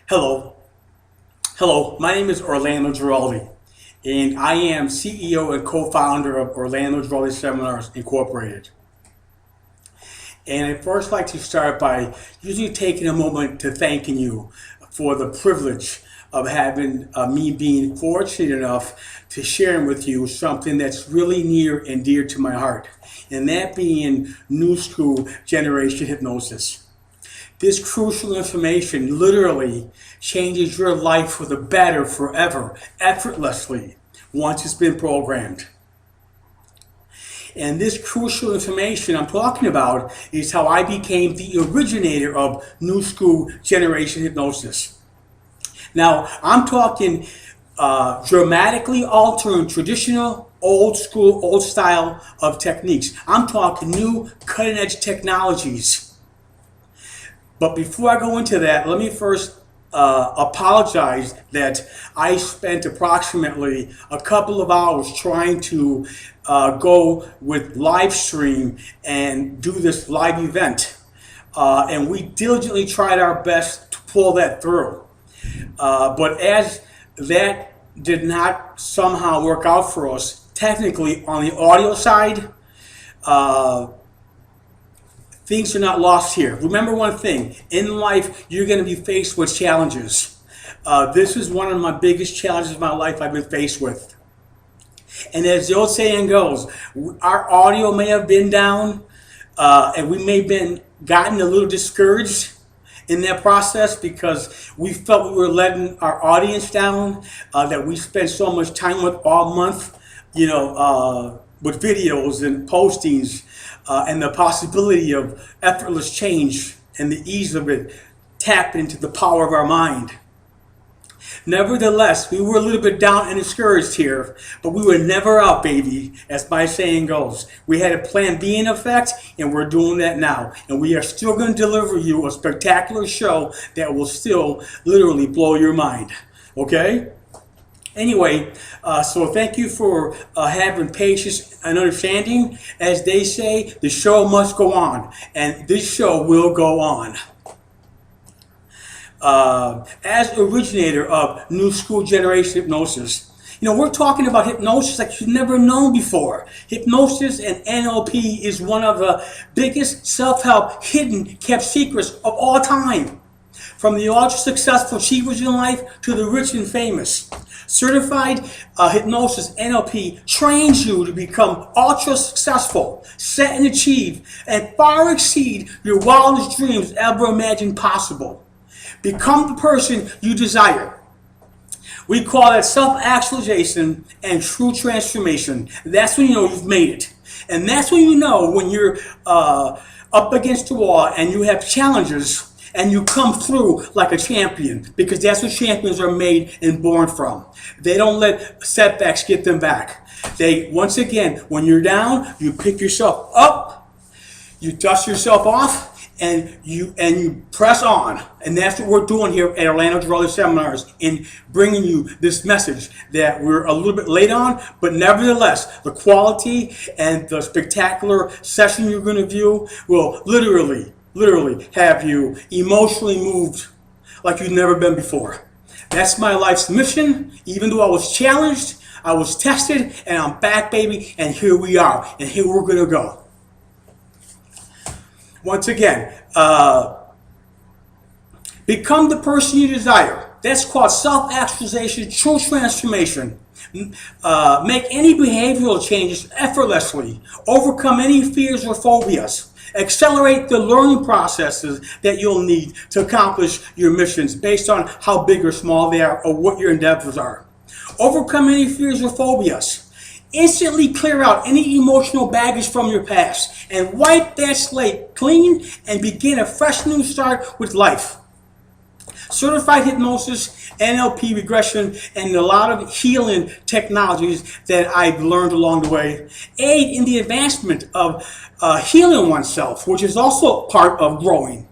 Hello. Hello, my name is Orlando Giraldi, and I am CEO and co-founder of Orlando Giraldi Seminars Incorporated. And I'd first like to start by usually taking a moment to thanking you for the privilege of having me being fortunate enough to sharing with you something that's really near and dear to my heart, and that being new school generation hypnosis. This crucial information literally changes your life for the better forever, effortlessly, once it's been programmed. And this crucial information I'm talking about is how I became the originator of new school generation hypnosis. Now, I'm talking dramatically altering traditional, old school, old style of techniques. I'm talking new cutting edge technologies. But before I go into that, let me first apologize that I spent approximately a couple of hours trying to go with live stream and do this live event. And we diligently tried our best to pull that through. But as that did not somehow work out for us, technically on the audio side, things are not lost here. Remember one thing, in life, you're going to be faced with challenges. This is one of my biggest challenges in my life I've been faced with. And as the old saying goes, our audio may have been down, and we may have been gotten a little discouraged in that process because we felt we were letting our audience down, that we spent so much time with all month, with videos and postings, and the possibility of effortless change and the ease of it tap into the power of our mind. Nevertheless, we were a little bit down and discouraged here, but we were never out, baby, as my saying goes. We had a plan B in effect, and we're doing that now. And we are still going to deliver you a spectacular show that will still literally blow your mind. Okay? Anyway, so thank you for having patience and understanding. As they say, the show must go on, and this show will go on. As originator of new school generation hypnosis, we're talking about hypnosis like you've never known before. Hypnosis and NLP is one of the biggest self-help hidden, kept secrets of all time. From the ultra-successful achievers in life to the rich and famous. Certified hypnosis NLP trains you to become ultra successful, set and achieve, and far exceed your wildest dreams ever imagined possible. Become the person you desire. We call that self-actualization and true transformation. That's when you know you've made it. And that's when you know when you're up against the wall and you have challenges and you come through like a champion, because that's what champions are made and born from. They don't let setbacks get them back. Once again, when you're down, you pick yourself up, you dust yourself off, and you press on. And that's what we're doing here at Orlando Giraldi Seminars in bringing you this message that we're a little bit late on, but nevertheless, the quality and the spectacular session you're going to view will literally have you emotionally moved like you've never been before. That's my life's mission. Even though I was challenged, I was tested, and I'm back, baby, and here we are, and here we're going to go. Once again, become the person you desire. That's called self-actualization, true transformation. Make any behavioral changes effortlessly. Overcome any fears or phobias. Accelerate the learning processes that you'll need to accomplish your missions based on how big or small they are or what your endeavors are. Overcome any fears or phobias. Instantly clear out any emotional baggage from your past and wipe that slate clean and begin a fresh new start with life. Certified hypnosis, NLP regression, and a lot of healing technologies that I've learned along the way aid in the advancement of healing oneself, which is also part of growing.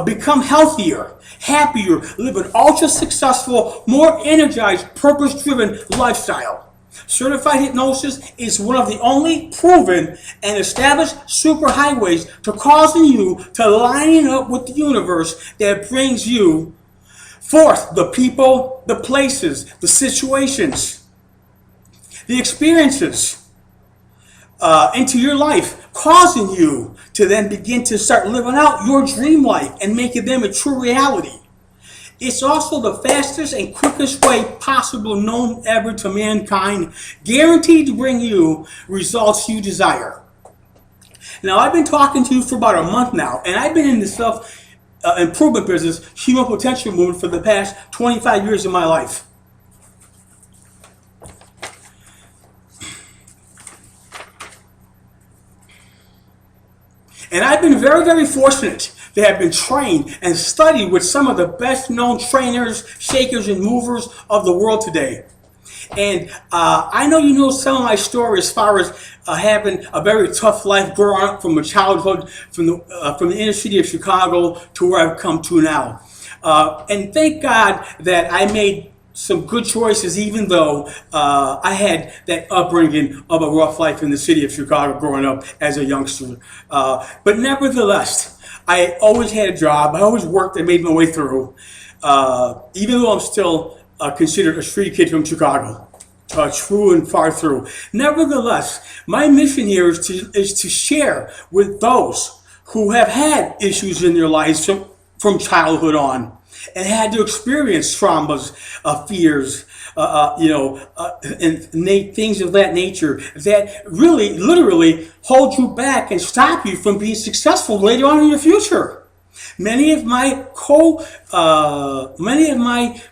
Become healthier, happier, live an ultra-successful, more energized, purpose-driven lifestyle. Certified hypnosis is one of the only proven and established superhighways to causing you to lining up with the universe that brings you Fourth, the people, the places, the situations, the experiences into your life, causing you to then begin to start living out your dream life and making them a true reality. It's also the fastest and quickest way possible known ever to mankind, guaranteed to bring you results you desire. Now, I've been talking to you for about a month now, and I've been in the self-improvement business, human potential movement, for the past 25 years of my life. And I've been very, very fortunate to have been trained and studied with some of the best known trainers, shakers, and movers of the world today. And I know you know some of my story as far as having a very tough life growing up from a childhood from the inner city of Chicago to where I've come to now. And thank God that I made some good choices, even though I had that upbringing of a rough life in the city of Chicago growing up as a youngster. But nevertheless, I always had a job. I always worked and made my way through, even though I'm still considered a street kid from Chicago, true and far through. Nevertheless, my mission here is to share with those who have had issues in their lives from childhood on and had to experience traumas, fears, and things of that nature that really, literally hold you back and stop you from being successful later on in your future. Many of my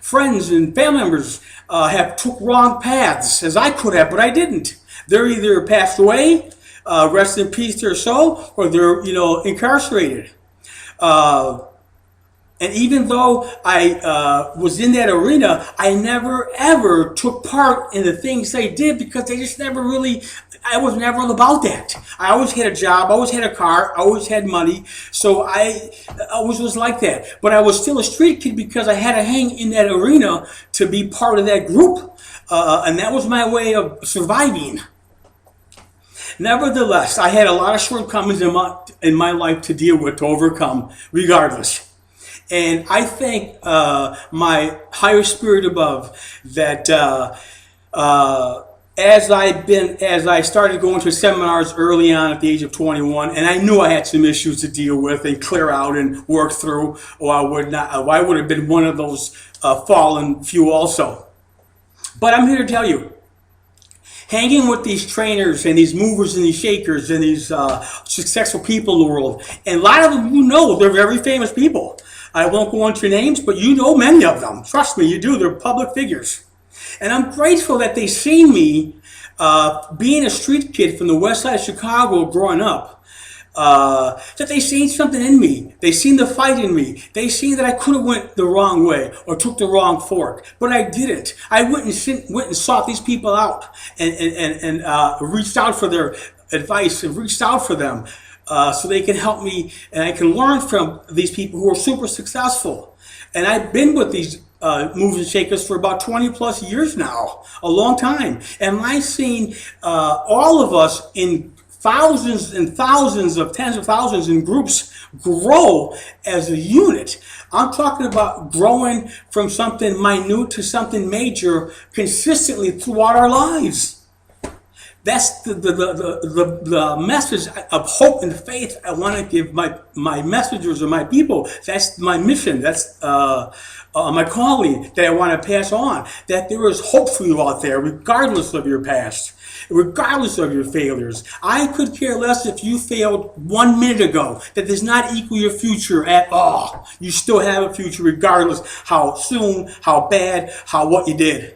friends and family members have took wrong paths, as I could have, but I didn't. They're either passed away, rest in peace their soul, or they're incarcerated. And even though I was in that arena, I never ever took part in the things they did because they just never really, I was never all about that. I always had a job, I always had a car, I always had money, so I always was like that. But I was still a street kid because I had to hang in that arena to be part of that group, and that was my way of surviving. Nevertheless, I had a lot of shortcomings in my life to deal with, to overcome, regardless. And I thank my higher spirit above that as I started going to seminars early on at the age of 21, and I knew I had some issues to deal with and clear out and work through, or I would have been one of those fallen few also. But I'm here to tell you, hanging with these trainers and these movers and these shakers and these successful people in the world, and a lot of them, they're very famous people. I won't go into names, but you know many of them. Trust me, you do. They're public figures. And I'm grateful that they seen me being a street kid from the west side of Chicago growing up. That they seen something in me. They seen the fight in me. They seen that I could have went the wrong way or took the wrong fork, but I didn't. I went and sought these people out and reached out for their advice and reached out for them. So they can help me and I can learn from these people who are super successful. And I've been with these movers and shakers for about 20 plus years now, a long time. And I've seen all of us in thousands and thousands of tens of thousands in groups grow as a unit. I'm talking about growing from something minute to something major consistently throughout our lives. That's the message of hope and faith I want to give my messengers or my people. That's my mission. That's my calling that I want to pass on. That there is hope for you out there, regardless of your past, regardless of your failures. I could care less if you failed 1 minute ago. That does not equal your future at all. You still have a future, regardless how soon, how bad, what you did.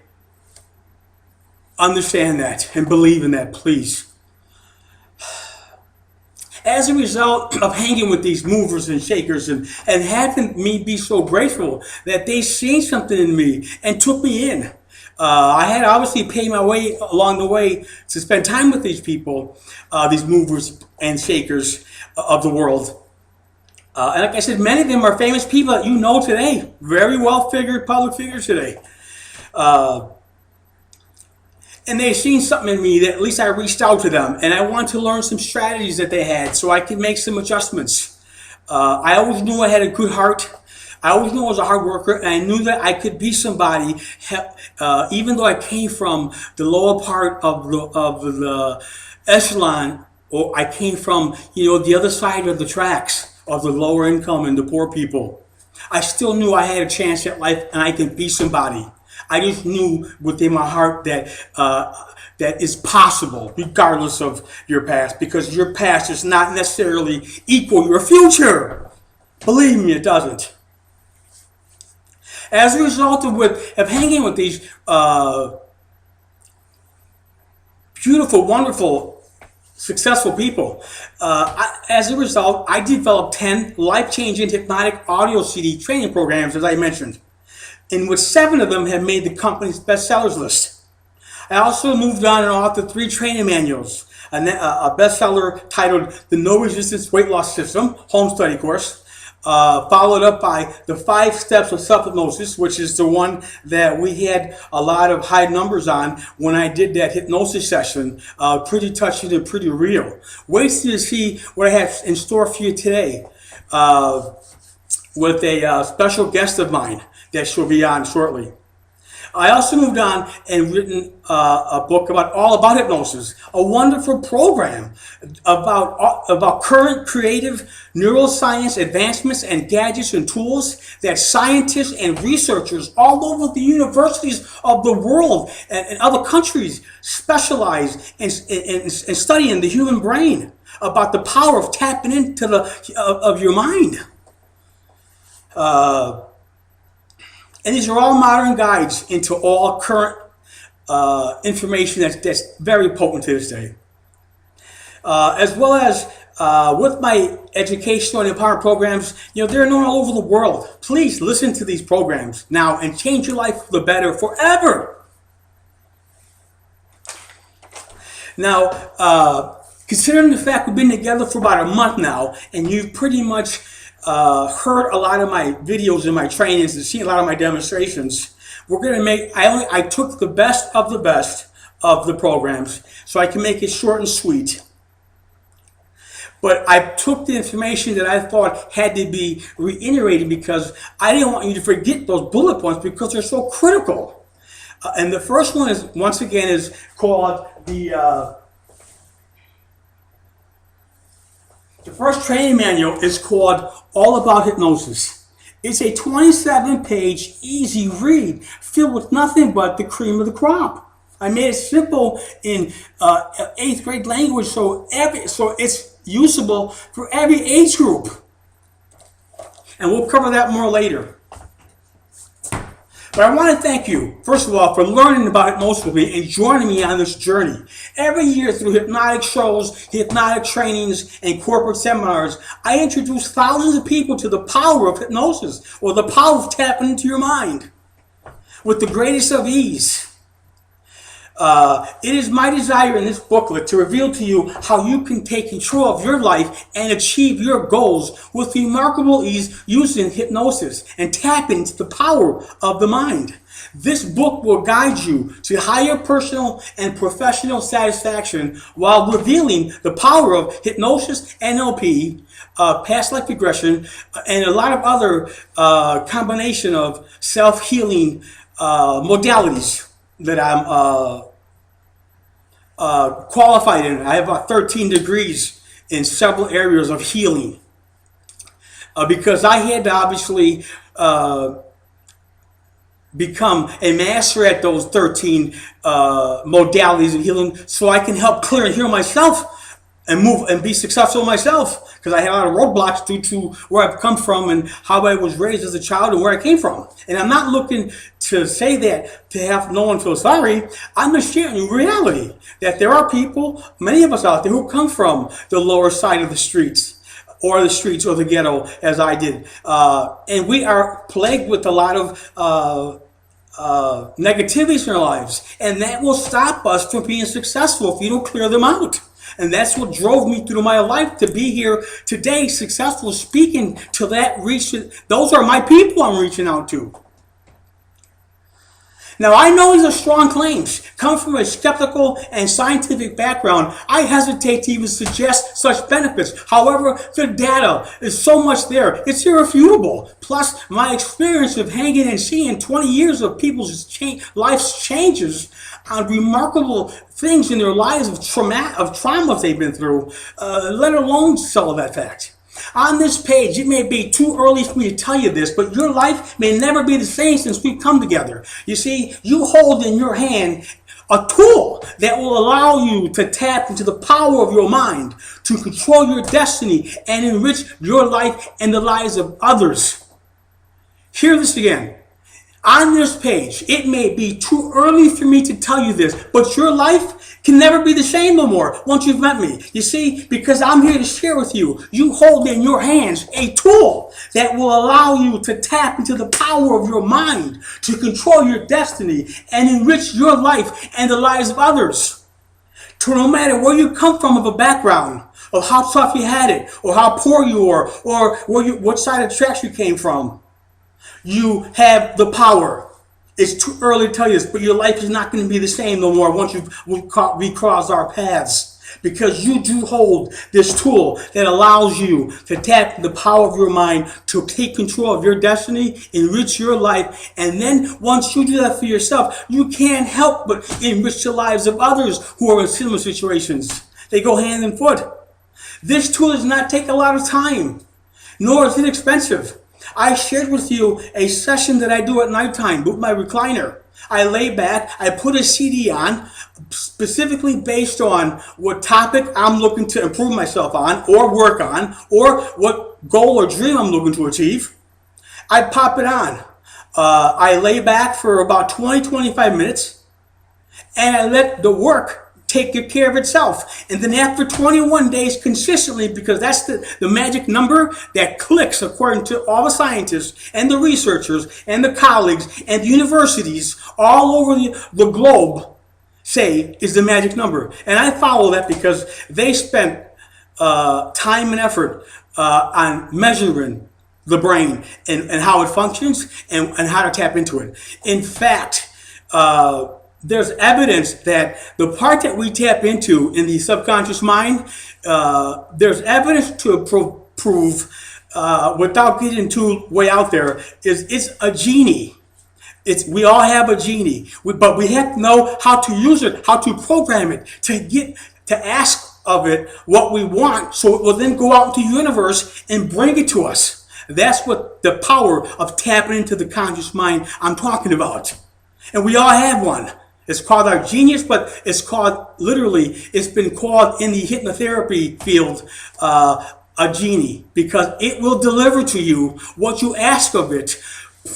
Understand that and believe in that, please. As a result of hanging with these movers and shakers and having me be so grateful that they seen something in me and took me in. I had to obviously pay my way along the way to spend time with these people, these movers and shakers of the world. And like I said, many of them are famous people that you know today. Very well-figured public figures today. And they seen something in me that at least I reached out to them. And I wanted to learn some strategies that they had so I could make some adjustments. I always knew I had a good heart. I always knew I was a hard worker, and I knew that I could be somebody, even though I came from the lower part of the echelon, or I came from, the other side of the tracks of the lower income and the poor people. I still knew I had a chance at life, and I could be somebody. I just knew within my heart that that is possible, regardless of your past, because your past does not necessarily equal your future. Believe me, it doesn't. As a result of hanging with these beautiful, wonderful, successful people, as a result, I developed 10 life-changing hypnotic audio CD training programs, as I mentioned, in which 7 of them have made the company's bestsellers list. I also moved on and authored 3 training manuals, a bestseller titled The No Resistance Weight Loss System, home study course, followed up by The 5 Steps of Self-Hypnosis, which is the one that we had a lot of high numbers on when I did that hypnosis session. Pretty touching and pretty real. Wait till you see what I have in store for you today with a special guest of mine that she'll be on shortly. I also moved on and written a book all about hypnosis, a wonderful program about current creative neuroscience advancements and gadgets and tools that scientists and researchers all over the universities of the world and other countries specialize in studying the human brain, about the power of tapping into of your mind. And these are all modern guides into all current information that's very potent to this day. As well as with my educational and empowerment programs, they're known all over the world. Please listen to these programs now and change your life for the better forever. Now, considering the fact we've been together for about a month now, and you've pretty much heard a lot of my videos and my trainings and seen a lot of my demonstrations, we're going to make, I took the best of the programs so I can make it short and sweet. But I took the information that I thought had to be reiterated because I didn't want you to forget those bullet points because they're so critical. And the first one is, once again, is called the first training manual is called All About Hypnosis. It's a 27-page easy read filled with nothing but the cream of the crop. I made it simple in 8th grade language so it's usable for every age group. And we'll cover that more later. But I want to thank you, first of all, for learning about hypnosis with me and joining me on this journey. Every year through hypnotic shows, hypnotic trainings, and corporate seminars, I introduce thousands of people to the power of hypnosis, or the power of tapping into your mind, with the greatest of ease. It is my desire in this booklet to reveal to you how you can take control of your life and achieve your goals with remarkable ease using hypnosis and tap into the power of the mind. This book will guide you to higher personal and professional satisfaction while revealing the power of hypnosis, NLP, past life regression, and a lot of other combination of self-healing modalities that I'm qualified in. I have about 13 degrees in several areas of healing because I had to obviously become a master at those 13 modalities of healing so I can help clear and heal myself and move and be successful myself, because I had a lot of roadblocks due to where I've come from and how I was raised as a child and where I came from. And I'm not looking to say that to have no one feel sorry. I'm just sharing reality that there are people, many of us out there, who come from the lower side of the streets or the ghetto, as I did. And we are plagued with a lot of negativities in our lives, and that will stop us from being successful if you don't clear them out. And that's what drove me through my life to be here today, successful, speaking to that reach. Those are my people I'm reaching out to. Now, I know these are strong claims. Come from a skeptical and scientific background, I hesitate to even suggest such benefits. However, the data is so much there. It's irrefutable. Plus, my experience of hanging and seeing 20 years of people's life's changes on remarkable things in their lives of traumas they've been through, let alone sell that fact. On this page, it may be too early for me to tell you this, but your life may never be the same since we've come together. You see, you hold in your hand a tool that will allow you to tap into the power of your mind to control your destiny and enrich your life and the lives of others. Hear this again. On this page, it may be too early for me to tell you this, but your life can never be the same no more once you've met me. You see, because I'm here to share with you, you hold in your hands a tool that will allow you to tap into the power of your mind to control your destiny and enrich your life and the lives of others. So no matter where you come from of a background, of how tough you had it, or how poor you were, or what side of the tracks you came from, you have the power. It's too early to tell you this, but your life is not going to be the same no more once we cross our paths. Because you do hold this tool that allows you to tap the power of your mind to take control of your destiny, enrich your life, and then once you do that for yourself, you can't help but enrich the lives of others who are in similar situations. They go hand in foot. This tool does not take a lot of time, nor is it expensive. I shared with you a session that I do at nighttime with my recliner. I lay back, I put a CD on, specifically based on what topic I'm looking to improve myself on, or work on, or what goal or dream I'm looking to achieve. I pop it on. I lay back for about 20-25 minutes, and I let the work take care of itself. And then after 21 days consistently, because that's the magic number that clicks according to all the scientists and the researchers and the colleagues and the universities all over the globe say is the magic number. And I follow that because they spent time and effort on measuring the brain and how it functions and how to tap into it. In fact, there's evidence that the part that we tap into in the subconscious mind, there's evidence to prove, without getting too way out there, it's a genie. We all have a genie, but we have to know how to use it, how to program it, to ask of it what we want, so it will then go out into the universe and bring it to us. That's what the power of tapping into the conscious mind I'm talking about. And we all have one. It's called our genius, but it's been called in the hypnotherapy field a genie, because it will deliver to you what you ask of it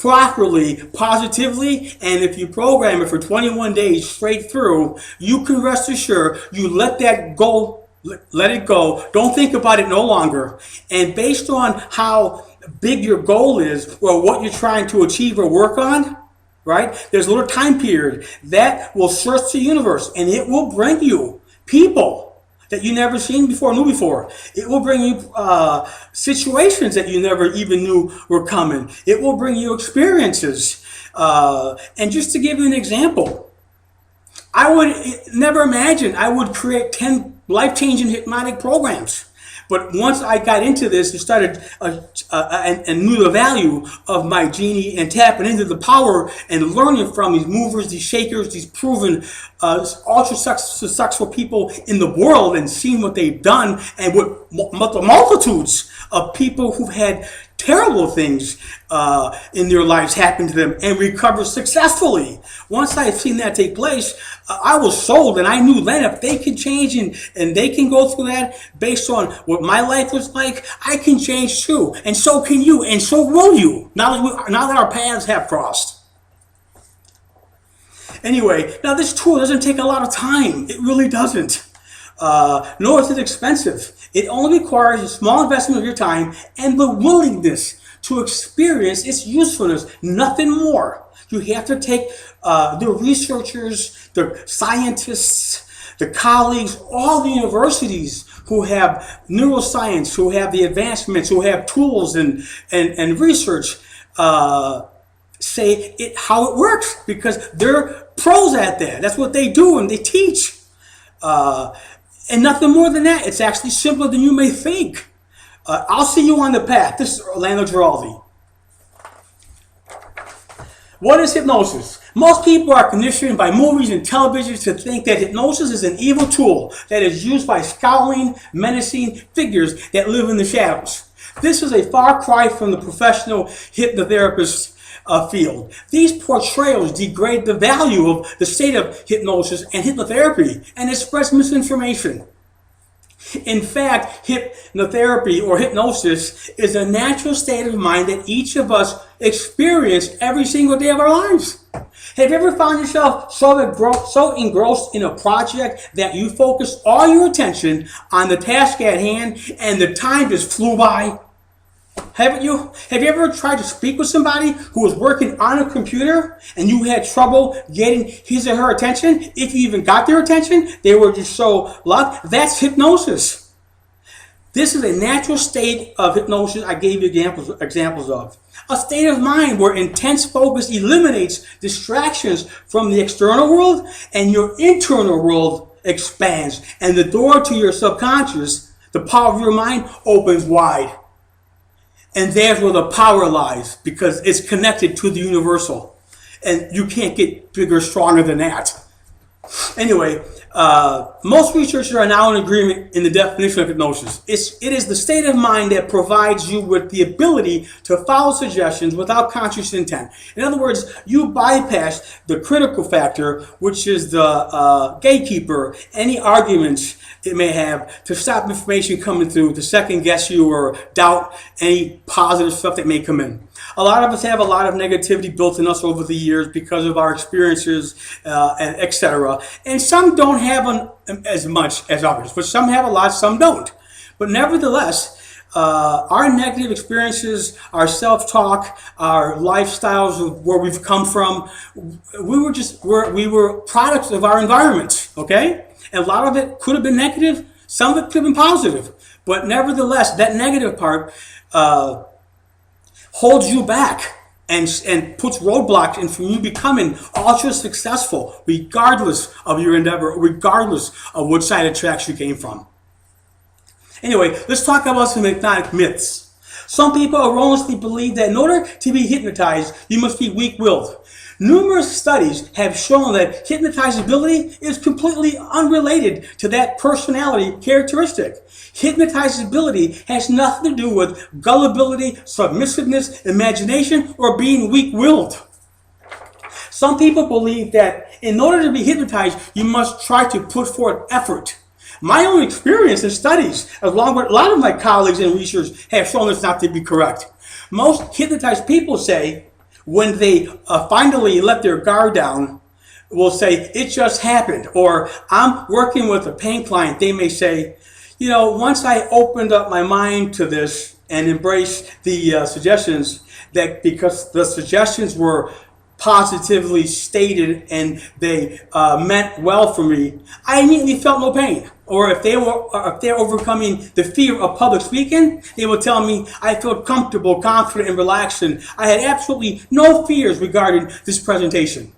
properly, positively, and if you program it for 21 days straight through, you can rest assured you let that go, let it go. Don't think about it no longer. And based on how big your goal is or what you're trying to achieve or work on, right? There's a little time period that will search the universe, and it will bring you people that you never seen before, knew before. It will bring you situations that you never even knew were coming. It will bring you experiences. And just to give you an example, I would never imagine I would create 10 life-changing hypnotic programs. But once I got into this and started and knew the value of my genie and tapping into the power and learning from these movers, these shakers, these proven ultra successful people in the world, and seeing what they've done, and what the multitudes of people who've had terrible things in their lives happen to them and recover successfully. Once I've seen that take place, I was sold, and I knew then if they can change and they can go through that based on what my life was like, I can change too. And so can you, and so will you, now that our paths have crossed. Anyway, now this tool doesn't take a lot of time. It really doesn't. Nor is it expensive. It only requires a small investment of your time and the willingness to experience its usefulness, nothing more. You have to take the researchers, the scientists, the colleagues, all the universities who have neuroscience, who have the advancements, who have tools and research, say how it works because they're pros at that. That's what they do and they teach. And nothing more than that. It's actually simpler than you may think. I'll see you on the path. This is Orlando Giraldi. What is hypnosis? Most people are conditioned by movies and television to think that hypnosis is an evil tool that is used by scowling, menacing figures that live in the shadows. This is a far cry from the professional hypnotherapist field. These portrayals degrade the value of the state of hypnosis and hypnotherapy and express misinformation. In fact, hypnotherapy or hypnosis is a natural state of mind that each of us experience every single day of our lives. Have you ever found yourself so engrossed in a project that you focus all your attention on the task at hand and the time just flew by? Haven't you? Have you ever tried to speak with somebody who was working on a computer and you had trouble getting his or her attention? If you even got their attention, they were just so locked. That's hypnosis. This is a natural state of hypnosis I gave you examples of. A state of mind where intense focus eliminates distractions from the external world and your internal world expands and the door to your subconscious, the power of your mind, opens wide. And there's where the power lies because it's connected to the universal. And you can't get bigger, stronger than that. Anyway, most researchers are now in agreement in the definition of hypnosis. It is the state of mind that provides you with the ability to follow suggestions without conscious intent. In other words, you bypass the critical factor, which is the gatekeeper, any arguments it may have to stop information coming through, to second guess you or doubt any positive stuff that may come in. A lot of us have a lot of negativity built in us over the years because of our experiences, and etc. And some don't have as much as others, but some have a lot, some don't. But nevertheless, our negative experiences, our self-talk, our lifestyles of where we've come from, we were products of our environment, okay? And a lot of it could have been negative, some of it could have been positive. But nevertheless, that negative part holds you back and puts roadblocks in from you becoming ultra successful, regardless of your endeavor, regardless of which side of the tracks you came from. Anyway, let's talk about some hypnotic myths. Some people erroneously believe that in order to be hypnotized, you must be weak-willed. Numerous studies have shown that hypnotizability is completely unrelated to that personality characteristic. Hypnotizability has nothing to do with gullibility, submissiveness, imagination, or being weak-willed. Some people believe that in order to be hypnotized, you must try to put forth effort. My own experience and studies, along with a lot of my colleagues and researchers, have shown this not to be correct. Most hypnotized people say, when they finally let their guard down, will say, it just happened. Or I'm working with a pain client. They may say, you know, once I opened up my mind to this and embraced the suggestions, that because the suggestions were positively stated and they meant well for me, I immediately felt no pain. Or if they're overcoming the fear of public speaking, they will tell me I felt comfortable, confident, and relaxed, and I had absolutely no fears regarding this presentation.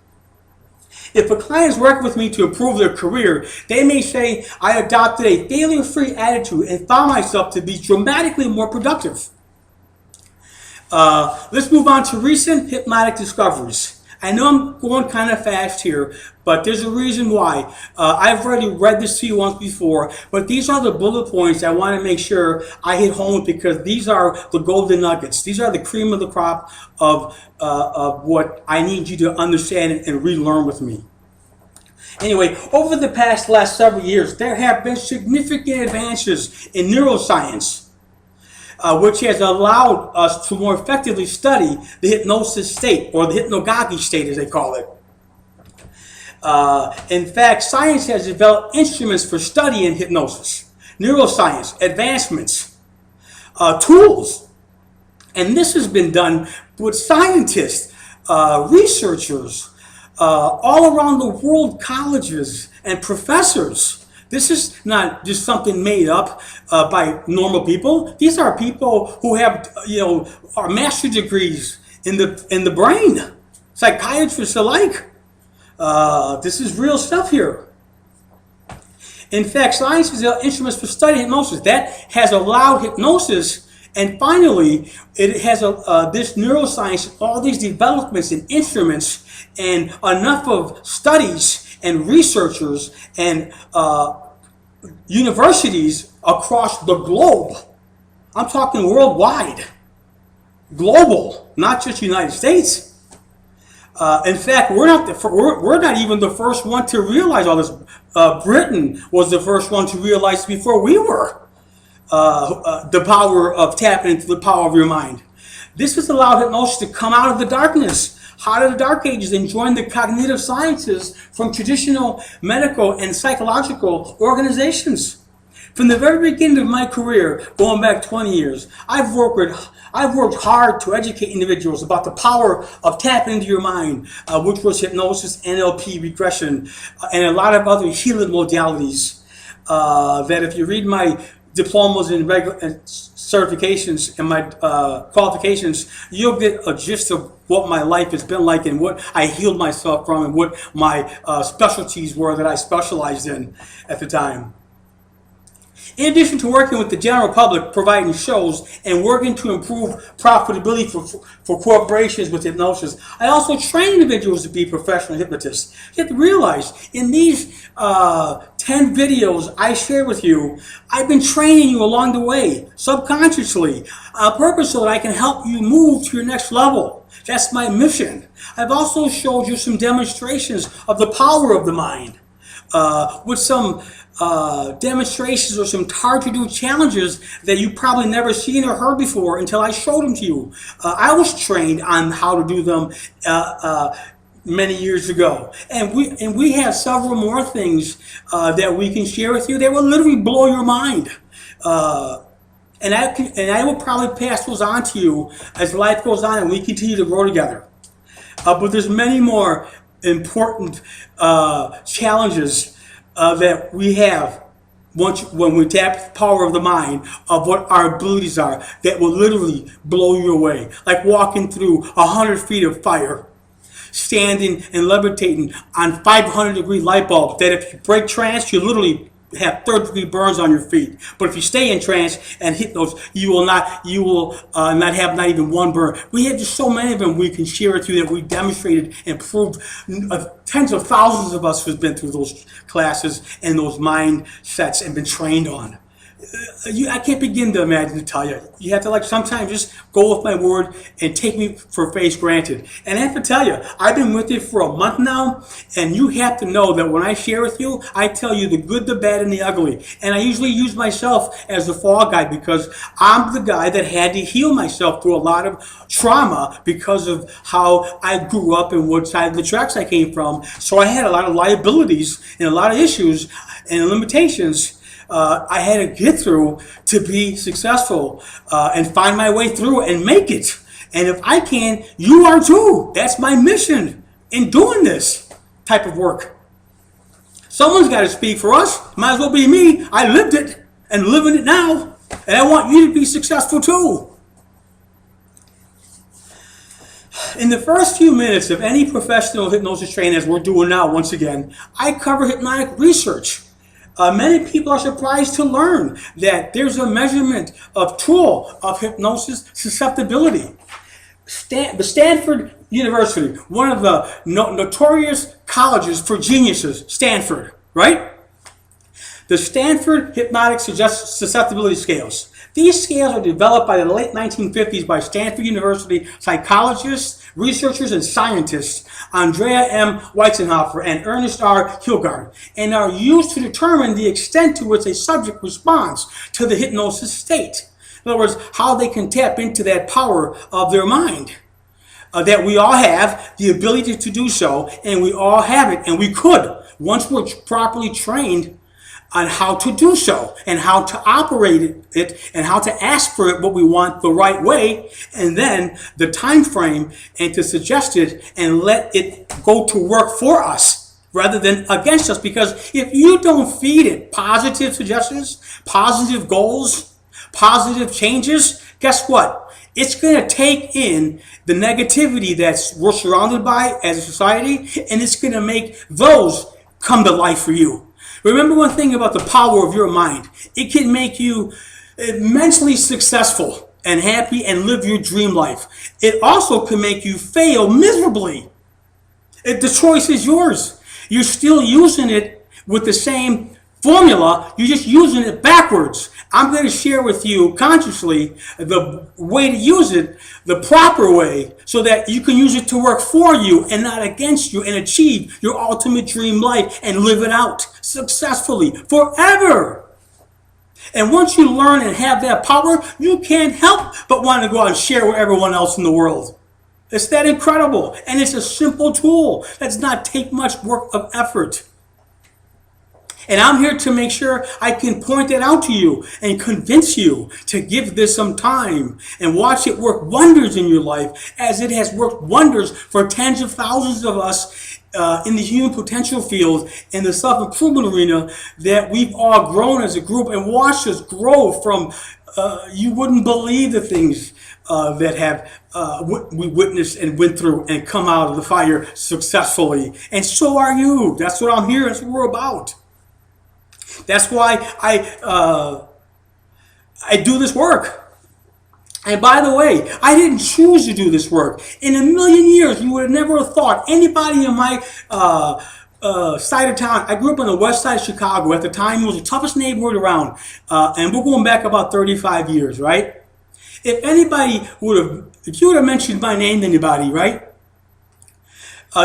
If a client is working with me to improve their career, they may say I adopted a failure-free attitude and found myself to be dramatically more productive. Let's move on to recent hypnotic discoveries. I know I'm going kind of fast here, but there's a reason why. I've already read this to you once before, but these are the bullet points I want to make sure I hit home because these are the golden nuggets. These are the cream of the crop of what I need you to understand and relearn with me. Anyway, over the last several years, there have been significant advances in neuroscience, which has allowed us to more effectively study the hypnosis state, or the hypnagogy state as they call it. In fact, science has developed instruments for studying hypnosis, neuroscience, advancements, tools. And this has been done with scientists, researchers, all around the world, colleges and professors. This is not just something made up by normal people. These are people who have, are master's degrees in the brain. psychiatrists alike. This is real stuff here. In fact, science is instruments for studying hypnosis. That has allowed hypnosis, and finally, it has this neuroscience, all these developments in instruments, and enough of studies and researchers and universities across the globe. I'm talking worldwide, global, not just United States. In fact, we're not even the first one to realize all this. Britain was the first one to realize before we were the power of tapping into the power of your mind. This has allowed hypnosis to come out of the darkness, out of the dark ages, and join the cognitive sciences from traditional medical and psychological organizations. From the very beginning of my career, going back 20 years, I've worked hard to educate individuals about the power of tapping into your mind, which was hypnosis, NLP, regression, and a lot of other healing modalities. That if you read my diplomas and certifications and my qualifications, you'll get a gist of what my life has been like and what I healed myself from and what my specialties were that I specialized in at the time. In addition to working with the general public, providing shows, and working to improve profitability for corporations with hypnosis, I also train individuals to be professional hypnotists. You have to realize, in these 10 videos I share with you, I've been training you along the way, subconsciously, on purpose so that I can help you move to your next level. That's my mission. I've also showed you some demonstrations of the power of the mind, with some demonstrations or some hard-to-do challenges that you probably never seen or heard before until I showed them to you. I was trained on how to do them many years ago, and we have several more things that we can share with you that will literally blow your mind. And I will probably pass those on to you as life goes on and we continue to grow together. But there's many more important challenges that we have when we tap the power of the mind, of what our abilities are, that will literally blow you away. Like walking through 100 feet of fire, standing and levitating on 500-degree light bulbs, that if you break trance, you literally have third-degree burns on your feet. But if you stay in trance and hit those, you will not have not even one burn. We have just so many of them we can share with you that we demonstrated and proved. Tens of thousands of us have been through those classes and those mindsets and been trained on. I can't begin to imagine to tell you. You have to sometimes just go with my word and take me for face granted. And I have to tell you, I've been with you for a month now, and you have to know that when I share with you, I tell you the good, the bad, and the ugly. And I usually use myself as the fall guy because I'm the guy that had to heal myself through a lot of trauma because of how I grew up and what side of the tracks I came from. So I had a lot of liabilities and a lot of issues and limitations I had to get through to be successful and find my way through and make it. And if I can, you are too. That's my mission in doing this type of work. Someone's got to speak for us. Might as well be me. I lived it and living it now. And I want you to be successful too. In the first few minutes of any professional hypnosis training, as we're doing now once again, I cover hypnotic research. Many people are surprised to learn that there's a measurement tool of hypnosis susceptibility. The Stanford University, one of the notorious colleges for geniuses, Stanford, right? The Stanford Hypnotic Susceptibility Scales. These scales are developed by the late 1950s by Stanford University psychologists, researchers, and scientists Andrea M. Weitzenhofer and Ernest R. Hilgard, and are used to determine the extent to which a subject responds to the hypnosis state. In other words, how they can tap into that power of their mind. That we all have the ability to do so, and we all have it, and we could, once we're properly trained on how to do so and how to operate it and how to ask for it what we want the right way, and then the time frame and to suggest it and let it go to work for us rather than against us. Because if you don't feed it positive suggestions, positive goals, positive changes, guess what? It's going to take in the negativity that we're surrounded by as a society, and it's going to make those come to life for you. Remember one thing about the power of your mind. It can make you immensely successful and happy and live your dream life. It also can make you fail miserably. The choice is yours. You're still using it with the same formula, you're just using it backwards. I'm going to share with you consciously the way to use it the proper way so that you can use it to work for you and not against you and achieve your ultimate dream life and live it out successfully forever. And once you learn and have that power, you can't help but want to go out and share with everyone else in the world. It's that incredible. And it's a simple tool. That's not take much work of effort. And I'm here to make sure I can point that out to you and convince you to give this some time and watch it work wonders in your life as it has worked wonders for tens of thousands of us in the human potential field, in the self-improvement arena, that we've all grown as a group and watched us grow from, you wouldn't believe the things that have we witnessed and went through and come out of the fire successfully. And so are you. That's what I'm here. That's what we're about. That's why I do this work. And by the way, I didn't choose to do this work. In a million years, you would have never thought anybody in my side of town. I grew up on the west side of Chicago. At the time, it was the toughest neighborhood around. And we're going back about 35 years, right? If you would have mentioned my name to anybody, right?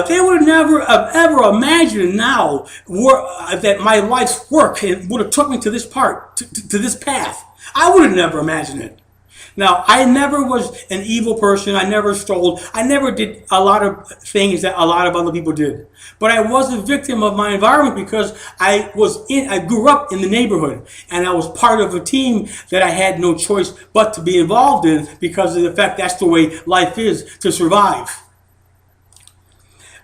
They would have never ever imagined now that my life's work would have took me to this part, to this path. I would have never imagined it. Now, I never was an evil person. I never stole. I never did a lot of things that a lot of other people did. But I was a victim of my environment because I grew up in the neighborhood, and I was part of a team that I had no choice but to be involved in because of the fact that's the way life is to survive.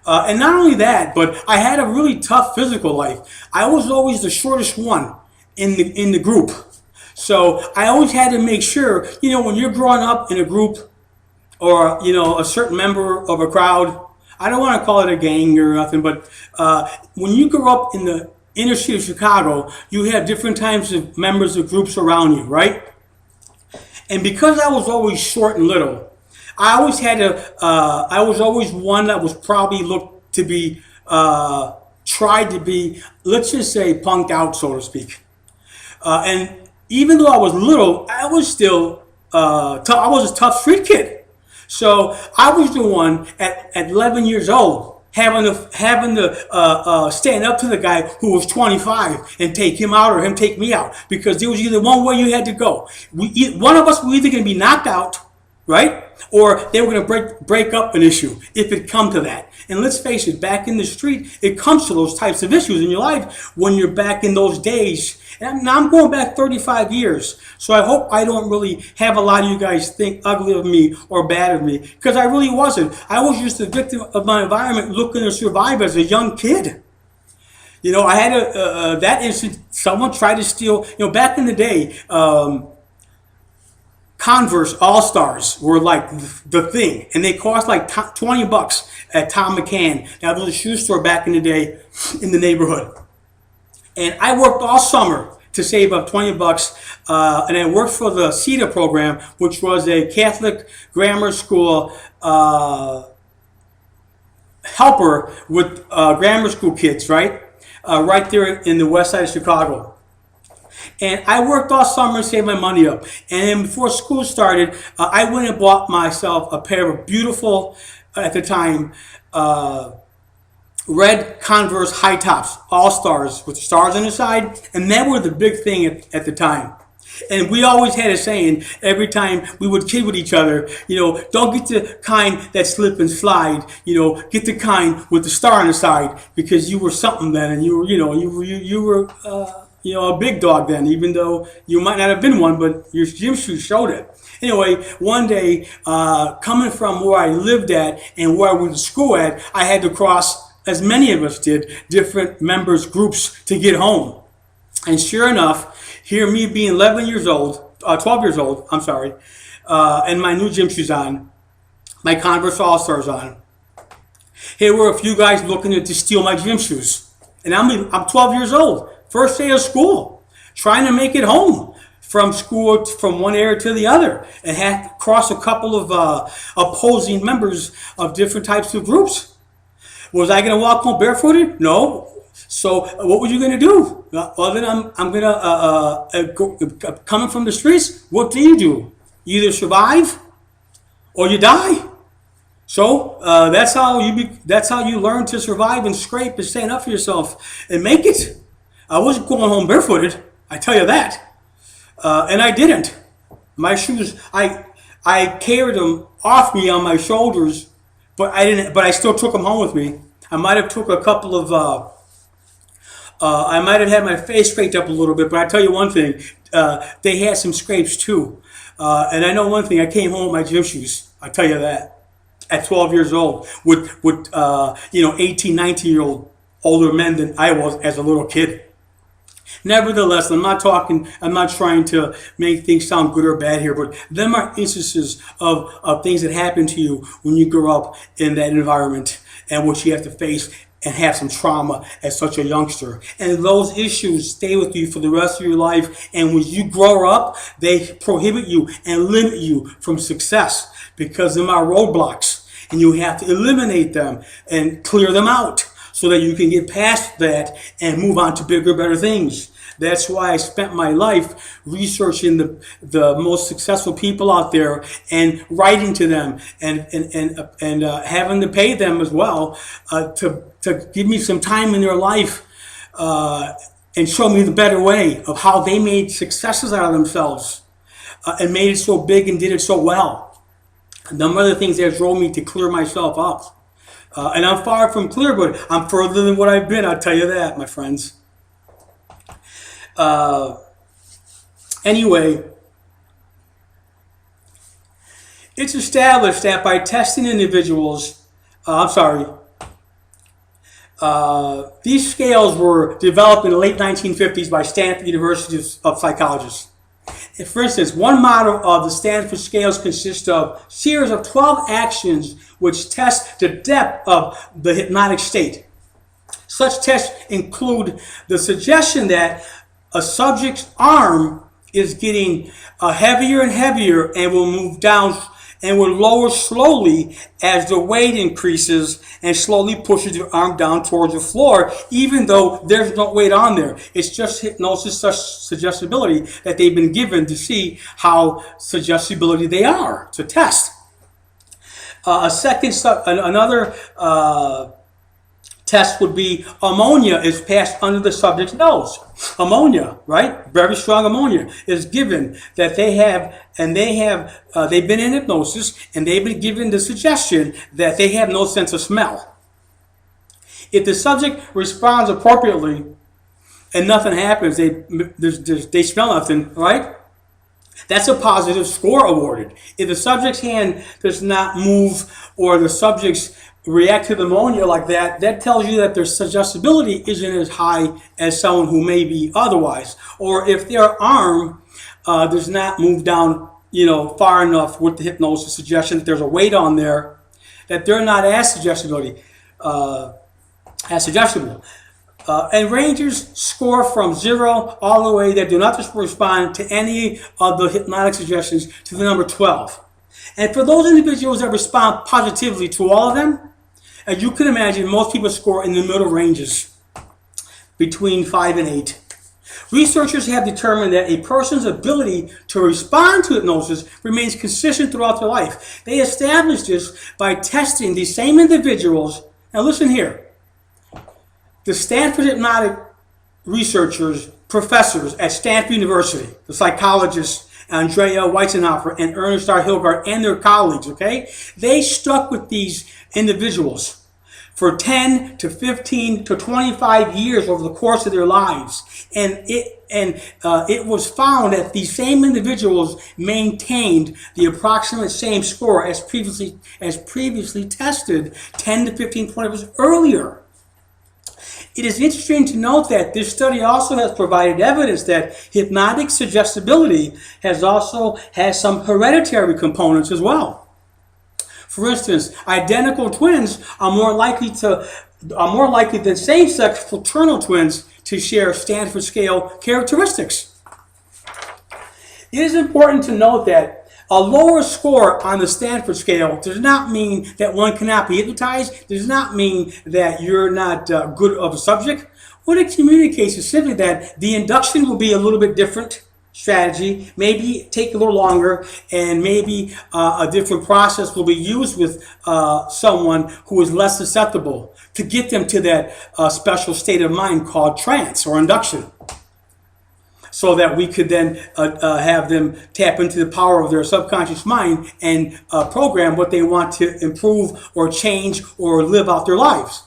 And not only that, but I had a really tough physical life. I was always the shortest one in the group. So I always had to make sure, when you're growing up in a group or, a certain member of a crowd, I don't want to call it a gang or nothing, but when you grow up in the inner city of Chicago, you have different types of members of groups around you, right? And because I was always short and little, I was always one that was probably looked to be, tried to be, let's just say, punked out, so to speak. And even though I was little, I was still tough. I was a tough street kid. So I was the one at 11 years old having to stand up to the guy who was 25 and take him out or him take me out, because there was either one way you had to go. One of us were either going to be knocked out, right? Or they were going to break up an issue if it come to that. And let's face it, back in the street, it comes to those types of issues in your life when you're back in those days. And now I'm going back 35 years. So I hope I don't really have a lot of you guys think ugly of me or bad of me, because I really wasn't. I was just a victim of my environment looking to survive as a young kid. I had that instant, someone tried to steal, back in the day, Converse All-Stars were like the thing, and they cost like $20 at Tom McCann. That was a shoe store back in the day in the neighborhood. And I worked all summer to save up $20, and I worked for the CETA program, which was a Catholic grammar school helper with grammar school kids, right? Right there in the west side of Chicago. And I worked all summer and saved my money up. And then before school started, I went and bought myself a pair of beautiful, at the time, red Converse high tops, All-Stars, with stars on the side. And they were the big thing at the time. And we always had a saying every time we would kid with each other, don't get the kind that slip and slide, get the kind with the star on the side, because you were something then, and you were a big dog then, even though you might not have been one, but your gym shoes showed it. Anyway, one day, coming from where I lived at and where I went to school at, I had to cross, as many of us did, different members groups to get home. And sure enough, here me being 12 years old, and my new gym shoes on, my Converse All-Stars on. Here were a few guys looking to steal my gym shoes. And I'm 12 years old, first day of school, trying to make it home from school, from one area to the other, and had to cross a couple of opposing members of different types of groups. Was I going to walk home barefooted? No. So what were you going to do? Well, then I'm going to, coming from the streets, what do? You either survive or you die. So that's how you learn to survive and scrape and stand up for yourself and make it. I wasn't going home barefooted, I tell you that. And I didn't. My shoes, I carried them off me on my shoulders, but I still took them home with me. I might have took a couple of, I might have had my face scraped up a little bit, but I tell you one thing, they had some scrapes too. And I know one thing, I came home with my gym shoes. I tell you that. At 12 years old, with 18, 19-year-old older men than I was as a little kid. Nevertheless, I'm not trying to make things sound good or bad here, but them are instances of things that happen to you when you grow up in that environment and what you have to face and have some trauma as such a youngster. And those issues stay with you for the rest of your life. And when you grow up, they prohibit you and limit you from success because them are roadblocks. And you have to eliminate them and clear them out so that you can get past that and move on to bigger, better things. That's why I spent my life researching the most successful people out there and writing to them and having to pay them as well to give me some time in their life and show me the better way of how they made successes out of themselves and made it so big and did it so well. Them are the things that drove me to clear myself up. And I'm far from clear, but I'm further than what I've been, I'll tell you that, my friends. Anyway, it's established that by testing individuals, these scales were developed in the late 1950s by Stanford University of Psychologists. For instance, one model of the Stanford scales consists of a series of 12 actions which test the depth of the hypnotic state. Such tests include the suggestion that a subject's arm is getting heavier and heavier and will move down and will lower slowly as the weight increases and slowly pushes your arm down towards the floor, even though there's no weight on there. It's just hypnosis, such suggestibility that they've been given to see how suggestibility they are, to test. Another test would be ammonia is passed under the subject's nose. Ammonia, right? Very strong ammonia is given that they've been in hypnosis and they've been given the suggestion that they have no sense of smell. If the subject responds appropriately and nothing happens, they smell nothing, right? That's a positive score awarded. If the subject's hand does not move or the subject's react to the ammonia like that, that tells you that their suggestibility isn't as high as someone who may be otherwise. Or if their arm does not move down, far enough with the hypnosis suggestion that there's a weight on there, that they're not as suggestible. And rangers score from 0 all the way that do not respond to any of the hypnotic suggestions to the number 12. And for those individuals that respond positively to all of them, as you can imagine, most people score in the middle ranges, between 5 and 8. Researchers have determined that a person's ability to respond to hypnosis remains consistent throughout their life. They established this by testing these same individuals. Now listen here. The Stanford hypnotic researchers, professors at Stanford University, the psychologists, Andrea Weissenhofer and Ernest R. Hilgard and their colleagues, okay? They stuck with these individuals for 10 to 15 to 25 years over the course of their lives. And it was found that these same individuals maintained the approximate same score as previously tested 10 to 15, 20 years earlier. It is interesting to note that this study also has provided evidence that hypnotic suggestibility has some hereditary components as well. For instance, identical twins are more likely than same-sex fraternal twins to share Stanford scale characteristics. It is important to note that a lower score on the Stanford scale does not mean that one cannot be hypnotized, does not mean that you're not good of a subject. What it communicates is simply that the induction will be a little bit different strategy, maybe take a little longer, and maybe a different process will be used with someone who is less susceptible to get them to that special state of mind called trance or induction, so that we could then have them tap into the power of their subconscious mind and program what they want to improve or change or live out their lives.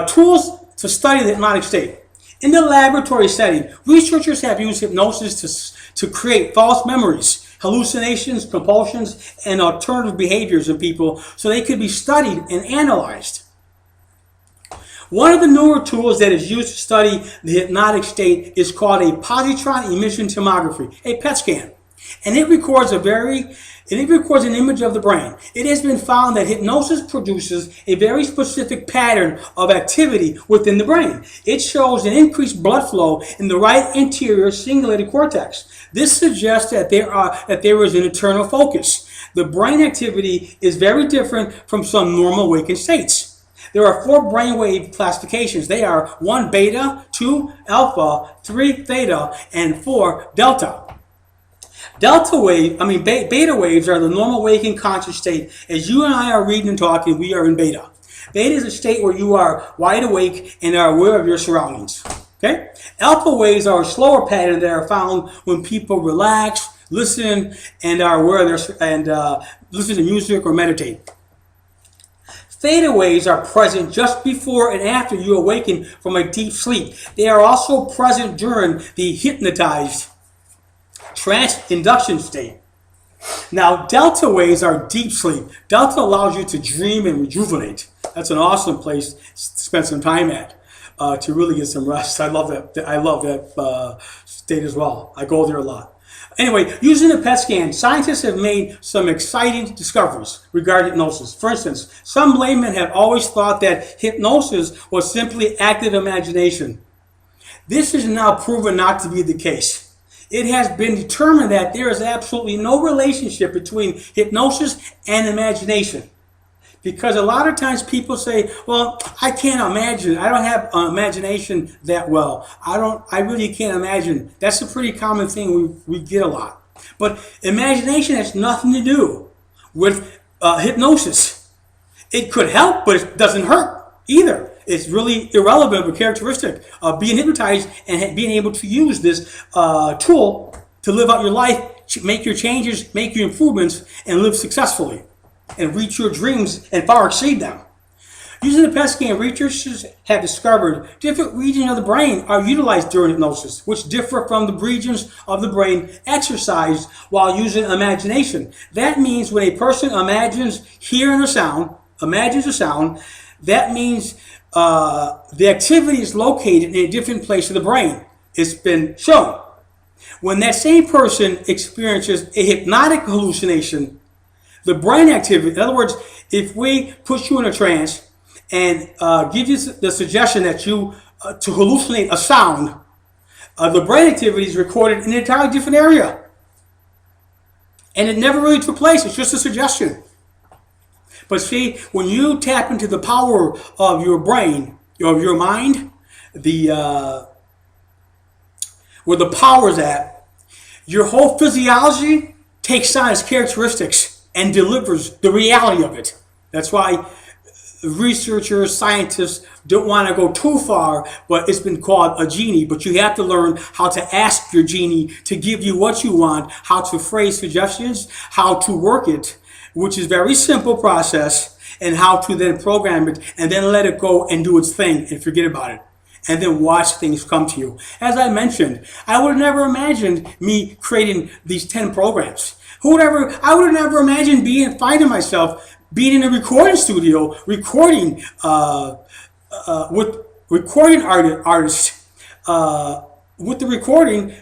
Tools to study the hypnotic state. In the laboratory setting, researchers have used hypnosis to create false memories, hallucinations, compulsions, and alternative behaviors in people so they could be studied and analyzed. One of the newer tools that is used to study the hypnotic state is called a positron emission tomography, a PET scan. And it records an image of the brain. It has been found that hypnosis produces a very specific pattern of activity within the brain. It shows an increased blood flow in the right anterior cingulated cortex. This suggests that there is an internal focus. The brain activity is very different from some normal waking states. There are 4 brainwave classifications. They are 1 beta, 2 alpha, 3 theta, and 4 delta. Beta waves are the normal waking conscious state. As you and I are reading and talking, we are in beta. Beta is a state where you are wide awake and are aware of your surroundings. Okay? Alpha waves are a slower pattern that are found when people relax, listen, and are aware of listen to music or meditate. Theta waves are present just before and after you awaken from a deep sleep. They are also present during the hypnotized trance induction state. Now, delta waves are deep sleep. Delta allows you to dream and rejuvenate. That's an awesome place to spend some time at to really get some rest. I love that state as well. I go there a lot. Anyway, using the PET scan, scientists have made some exciting discoveries regarding hypnosis. For instance, some laymen have always thought that hypnosis was simply active imagination. This is now proven not to be the case. It has been determined that there is absolutely no relationship between hypnosis and imagination. Because a lot of times people say, well, I can't imagine. I don't have imagination that well. I really can't imagine. That's a pretty common thing we get a lot. But imagination has nothing to do with hypnosis. It could help, but it doesn't hurt either. It's really irrelevant of a characteristic of being hypnotized and being able to use this tool to live out your life, make your changes, make your improvements, and live successfully and reach your dreams and far exceed them. Using the PET scan, researchers have discovered different regions of the brain are utilized during hypnosis, which differ from the regions of the brain exercised while using imagination. That means when a person imagines hearing a sound, that means the activity is located in a different place of the brain. It's been shown. When that same person experiences a hypnotic hallucination, the brain activity, in other words, if we put you in a trance and give you the suggestion that you to hallucinate a sound, the brain activity is recorded in an entirely different area. And it never really took place. It's just a suggestion. But see, when you tap into the power of your brain, of your mind, where the power's at, your whole physiology takes on its characteristics and delivers the reality of it. That's why researchers, scientists don't want to go too far, but it's been called a genie. But you have to learn how to ask your genie to give you what you want, how to phrase suggestions, how to work it, which is a very simple process, and how to then program it and then let it go and do its thing and forget about it. and then watch things come to you. As I mentioned, I would have never imagined me creating these 10 programs. I would have never imagined finding myself being in a recording studio, recording with recording artists, with the recording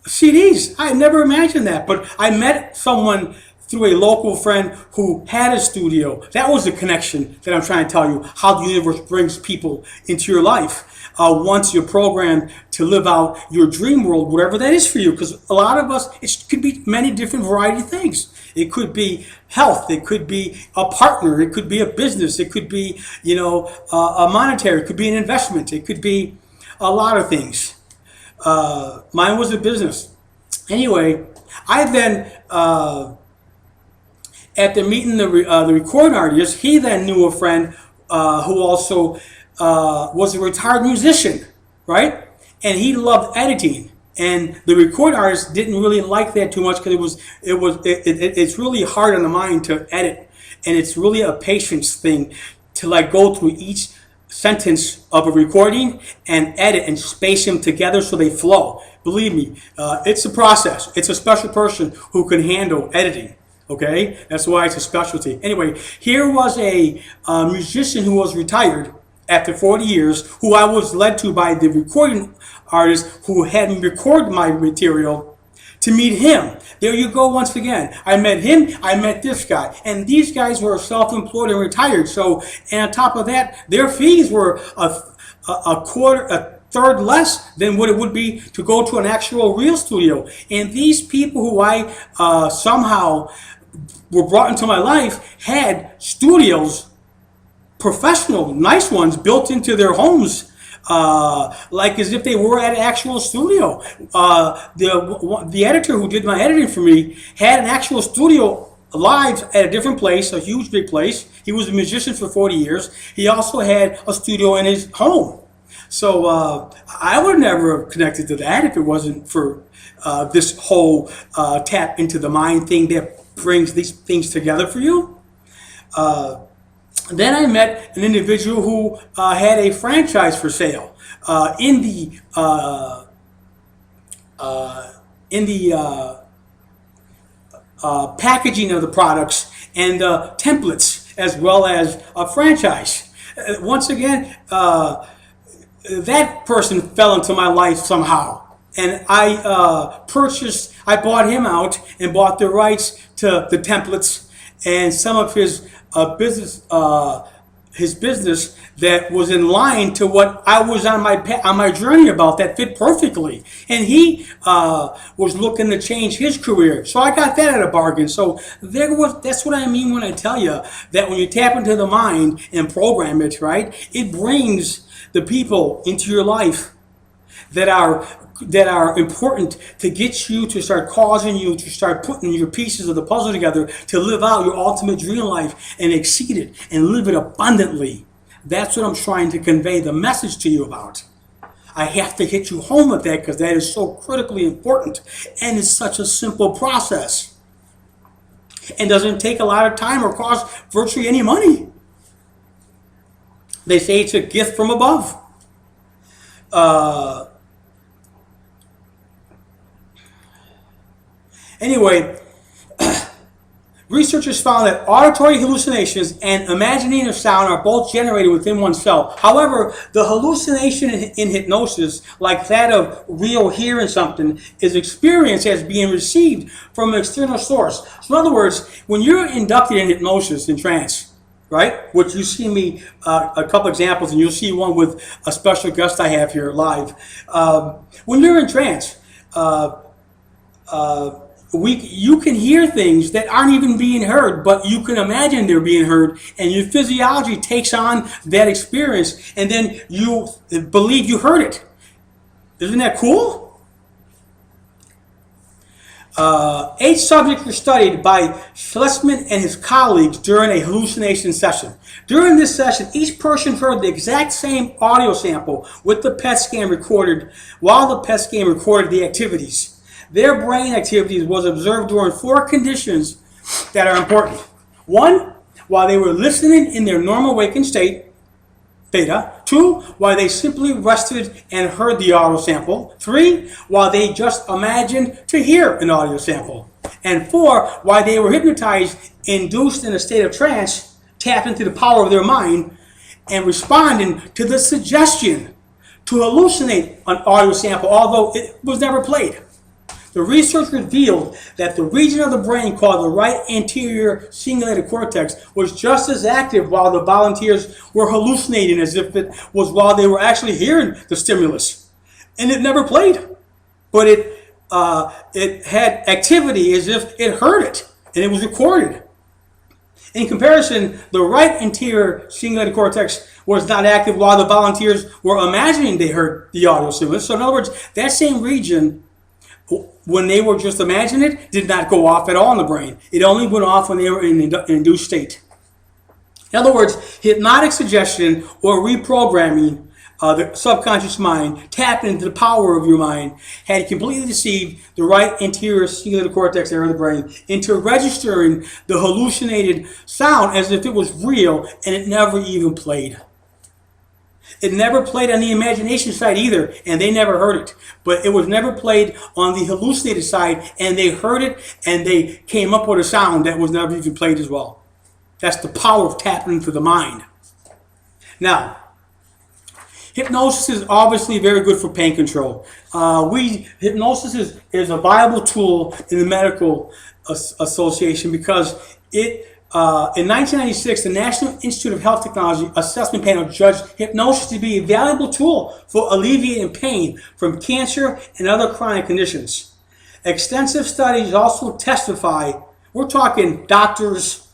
CDs. I never imagined that, but I met someone through a local friend who had a studio. That was the connection that I'm trying to tell you, how the universe brings people into your life. Once you're programmed to live out your dream world, whatever that is for you, because a lot of us, it could be many different variety of things. It could be health, it could be a partner, it could be a business, it could be, a monetary, it could be an investment, it could be a lot of things. Mine was a business. Anyway, I then, after meeting the recording artist, he then knew a friend who also was a retired musician, right? And he loved editing. And the recording artist didn't really like that too much because it's really hard on the mind to edit, and it's really a patience thing to go through each sentence of a recording and edit and space them together so they flow. Believe me, it's a process. It's a special person who can handle editing. Okay, that's why it's a specialty. Anyway, here was a musician who was retired after 40 years, who I was led to by the recording artist who had me record my material, to meet him. There you go once again. I met him, I met this guy. And these guys were self-employed and retired. So, and on top of that, their fees were a third less than what it would be to go to an actual real studio. And these people who I somehow were brought into my life had studios, professional, nice ones, built into their homes, like as if they were at an actual studio. The editor who did my editing for me had an actual studio live at a different place, a huge big place. He was a musician for 40 years. He also had a studio in his home. So I would never have connected to that if it wasn't for this whole tap into the mind thing that brings these things together for you. Then I met an individual who had a franchise for sale in the packaging of the products and templates, as well as a franchise. Once again, that person fell into my life somehow, and I bought him out and bought the rights to the templates and some of his business that was in line to what I was on my journey about, that fit perfectly. And he was looking to change his career, so I got that at a bargain. So that's what I mean when I tell you that when you tap into the mind and program it, right, it brings the people into your life that are important to get you to start causing you to start putting your pieces of the puzzle together to live out your ultimate dream life and exceed it and live it abundantly. That's what I'm trying to convey the message to you about. I have to hit you home with that because that is so critically important, and it's such a simple process and doesn't take a lot of time or cost virtually any money. They say it's a gift from above. Anyway, researchers found that auditory hallucinations and imagining of sound are both generated within oneself. However, the hallucination in hypnosis, like that of real hearing something, is experienced as being received from an external source. So in other words, when you're inducted in hypnosis, in trance, right, which you see me, a couple examples, and you'll see one with a special guest I have here live. When you're in trance, you can hear things that aren't even being heard, but you can imagine they're being heard, and your physiology takes on that experience, and then you believe you heard it. Isn't that cool? 8 subjects were studied by Schlesman and his colleagues during a hallucination session. During this session, each person heard the exact same audio sample with the PET scan recorded, while the PET scan recorded the activities. Their brain activities was observed during 4 conditions that are important. 1, while they were listening in their normal waking state, theta. 2, while they simply rested and heard the audio sample. 3, while they just imagined to hear an audio sample. And 4, while they were hypnotized, induced in a state of trance, tapped into the power of their mind, and responding to the suggestion to hallucinate an audio sample, although it was never played. The research revealed that the region of the brain called the right anterior cingulated cortex was just as active while the volunteers were hallucinating as if it was while they were actually hearing the stimulus. And it never played, but it had activity as if it heard it, and it was recorded. In comparison, the right anterior cingulated cortex was not active while the volunteers were imagining they heard the audio stimulus. So in other words, that same region, when they were just imagining it, did not go off at all in the brain. It only went off when they were in an induced state. In other words, hypnotic suggestion or reprogramming the subconscious mind, tapping into the power of your mind, had completely deceived the right anterior cingulated cortex area of the brain into registering the hallucinated sound as if it was real, and it never even played. It never played on the imagination side either, and they never heard it. But it was never played on the hallucinated side, and they heard it, and they came up with a sound that was never even played as well. That's the power of tapping into the mind. Now, hypnosis is obviously very good for pain control. Hypnosis is a viable tool in the medical association because in 1996, the National Institute of Health Technology Assessment Panel judged hypnosis to be a valuable tool for alleviating pain from cancer and other chronic conditions. Extensive studies also testify, we're talking doctors,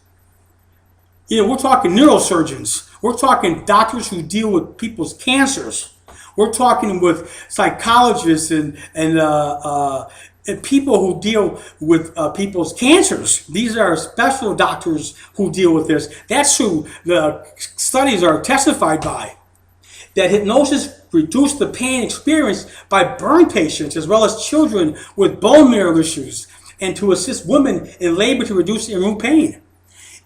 we're talking neurosurgeons, we're talking doctors who deal with people's cancers, we're talking with psychologists and people who deal with people's cancers. These are special doctors who deal with this. That's who the studies are testified by. That hypnosis reduced the pain experienced by burn patients as well as children with bone marrow issues, and to assist women in labor to reduce and remove pain.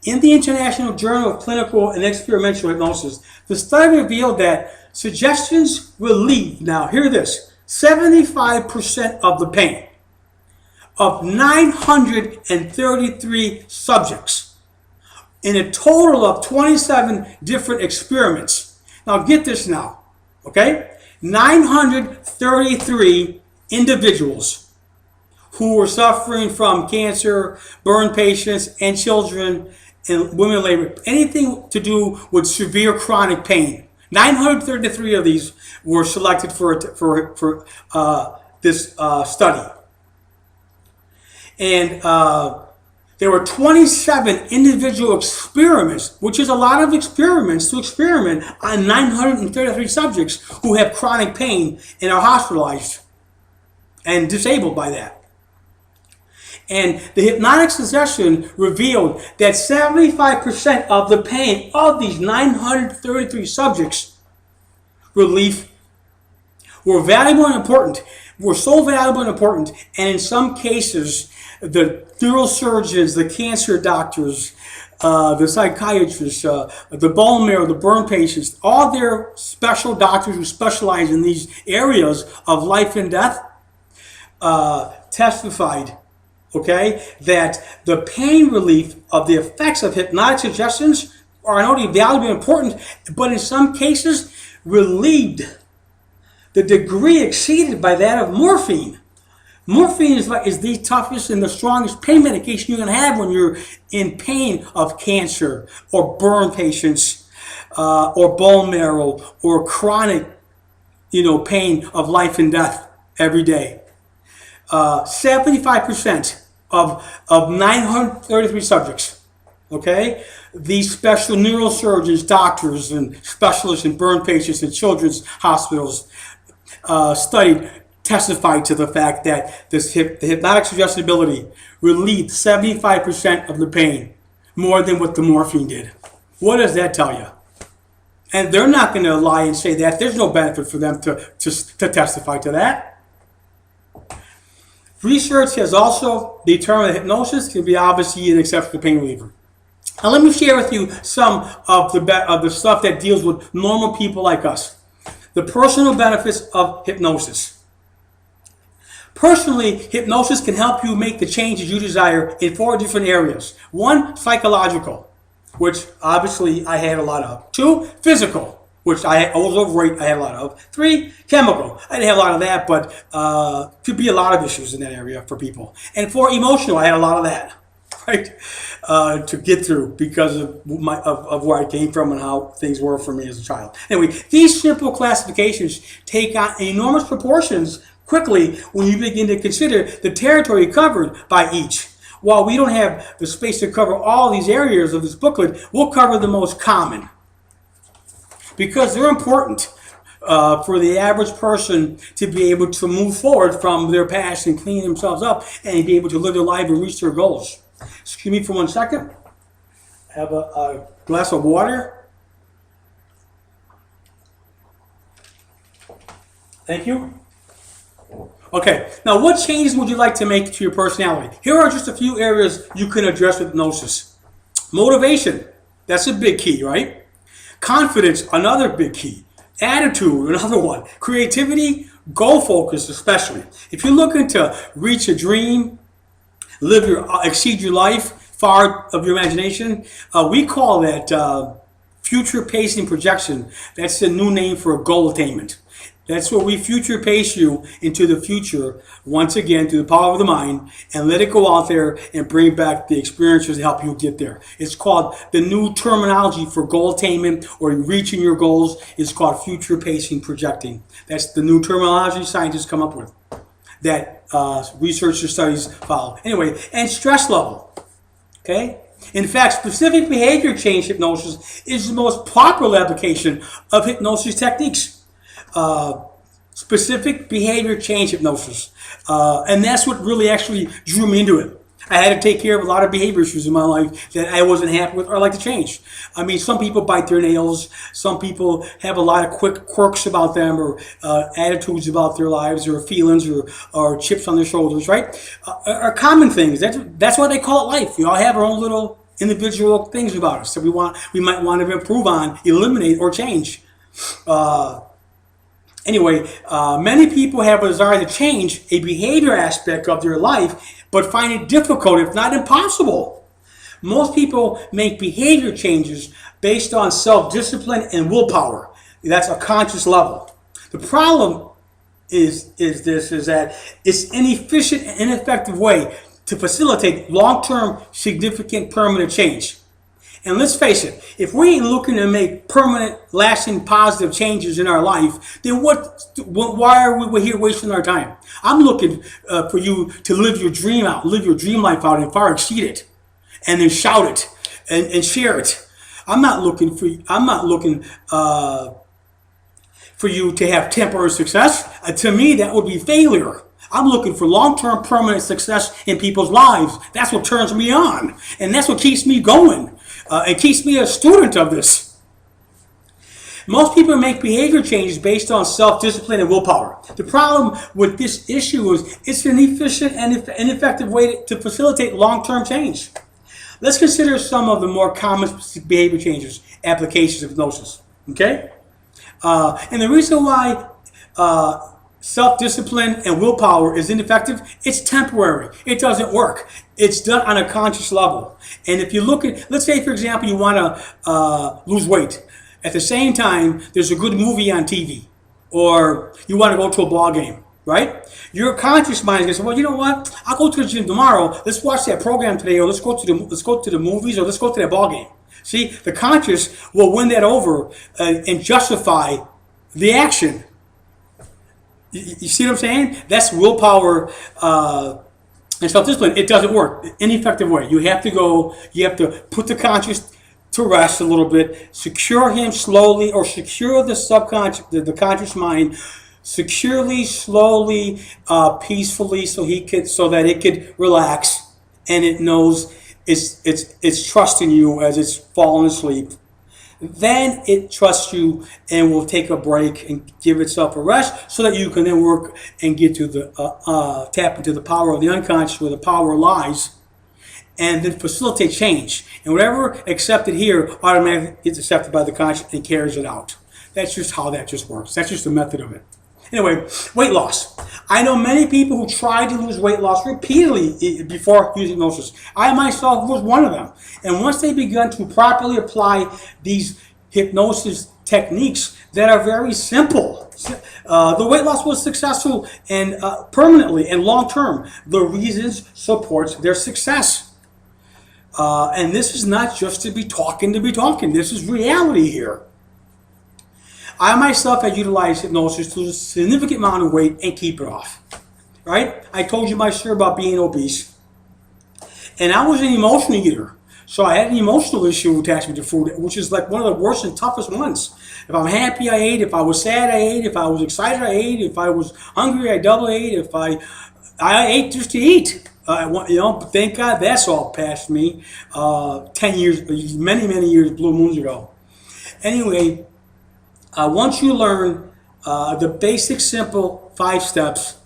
In the International Journal of Clinical and Experimental Hypnosis, the study revealed that suggestions relieve, now hear this, 75% of the pain of 933 subjects in a total of 27 different experiments. Now get this now, okay? 933 individuals who were suffering from cancer, burn patients, and children and women in labor, anything to do with severe chronic pain. 933 of these were selected for this study. And there were 27 individual experiments, which is a lot of experiments to experiment on 933 subjects who have chronic pain and are hospitalized and disabled by that. And the hypnotic suggestion revealed that 75% of the pain of these 933 subjects relief were valuable and important, were so valuable and important, and in some cases, the neurosurgeons, the cancer doctors, the psychiatrists, the bone marrow, the burn patients, all their special doctors who specialize in these areas of life and death testified, okay, that the pain relief of the effects of hypnotic suggestions are not only valuable and important, but in some cases relieved. The degree exceeded by that of morphine. Morphine is the toughest and the strongest pain medication you're going to have when you're in pain of cancer or burn patients or bone marrow or chronic, pain of life and death every day. 75% of 933 subjects, okay? These special neurosurgeons, doctors, and specialists in burn patients and children's hospitals testified to the fact that the hypnotic suggestibility relieved 75% of the pain, more than what the morphine did. What does that tell you? And they're not going to lie and say that. There's no benefit for them to testify to that. Research has also determined that hypnosis can be obviously an exceptional pain reliever. Now let me share with you some of the stuff that deals with normal people like us. The personal benefits of hypnosis. Personally, hypnosis can help you make the changes you desire in 4 different areas. 1, psychological, which obviously I had a lot of. 2, physical, which I was overweight, I had a lot of. 3, chemical. I didn't have a lot of that, but could be a lot of issues in that area for people. And 4, emotional. I had a lot of that, right, to get through because of where I came from and how things were for me as a child. Anyway, these simple classifications take on enormous proportions quickly when you begin to consider the territory covered by each. While we don't have the space to cover all these areas of this booklet, we'll cover the most common because they're important for the average person to be able to move forward from their past and clean themselves up and be able to live their life and reach their goals. Excuse me for 1 second. Have a glass of water. Thank you. Okay, now what changes would you like to make to your personality? Here are just a few areas you can address with hypnosis. Motivation, that's a big key, right? Confidence, another big key. Attitude, another one. Creativity, goal focus especially. If you're looking to reach a dream, exceed your life, far of your imagination, we call that future pacing projection. That's the new name for goal attainment. That's where we future pace you into the future, once again, through the power of the mind, and let it go out there and bring back the experiences to help you get there. It's called, the new terminology for goal attainment or reaching your goals is called future pacing projecting. That's the new terminology scientists come up with, that research and studies follow. Anyway, and stress level, okay? In fact, specific behavior change hypnosis is the most popular application of hypnosis techniques. Specific behavior change hypnosis. And that's what really actually drew me into it. I had to take care of a lot of behavior issues in my life that I wasn't happy with or like to change. I mean, some people bite their nails. Some people have a lot of quick quirks about them or attitudes about their lives or feelings or chips on their shoulders, right? Are common things. That's why they call it life. We all have our own little individual things about us that we might want to improve on, eliminate, or change. Anyway, many people have a desire to change a behavior aspect of their life, but find it difficult, if not impossible. Most people make behavior changes based on self-discipline and willpower. That's a conscious level. The problem is that it's an inefficient and ineffective way to facilitate long-term, significant, permanent change. And let's face it, if we ain't looking to make permanent, lasting, positive changes in our life, then why are we here wasting our time? I'm looking for you to live your dream out, live your dream life out and far exceed it. And then shout it and share it. I'm not looking for you to have temporary success. To me, that would be failure. I'm looking for long-term permanent success in people's lives. That's what turns me on. And that's what keeps me going. It keeps me a student of this. Most people make behavior changes based on self-discipline and willpower. The problem with this issue is it's an inefficient and ineffective way to facilitate long-term change. Let's consider some of the more common behavior changes, applications of hypnosis. Okay? And the reason why self-discipline and willpower is ineffective, it's temporary. It doesn't work. It's done on a conscious level. And if you look at, let's say, for example, you want to lose weight. At the same time, there's a good movie on TV. Or you want to go to a ball game, right? Your conscious mind is going to say, well, you know what? I'll go to the gym tomorrow. Let's watch that program today, or let's go to the movies, or let's go to that ball game. See, the conscious will win that over and justify the action. You see what I'm saying? That's willpower and self-discipline. It doesn't work. Ineffective way. You have to put the conscious to rest a little bit, secure him slowly, or secure the subconscious, the conscious mind, securely, slowly, peacefully, so that it could relax, and it knows it's trusting you as it's falling asleep. Then it trusts you and will take a break and give itself a rest so that you can then work and get to the tap into the power of the unconscious where the power lies. and then facilitate change. And whatever accepted here automatically gets accepted by the conscious and carries it out. That's just how that just works. That's just the method of it. Anyway, weight loss. I know many people who tried to lose weight loss repeatedly before using hypnosis. I myself was one of them. And once they began to properly apply these hypnosis techniques that are very simple, the weight loss was successful and permanently and long term. The reasons supports their success. And this is not just to be talking. This is reality here. I myself had utilized hypnosis to lose a significant amount of weight and keep it off. Right? I told you my story about being obese. And I was an emotional eater. So I had an emotional issue attachment to food, which is like one of the worst and toughest ones. If I'm happy, I ate. If I was sad, I ate. If I was excited, I ate. If I was hungry, I double ate. If I ate just to eat. Thank God that's all past me. 10 years, many years, blue moons ago. Anyway, once you learn the basic, simple 5 steps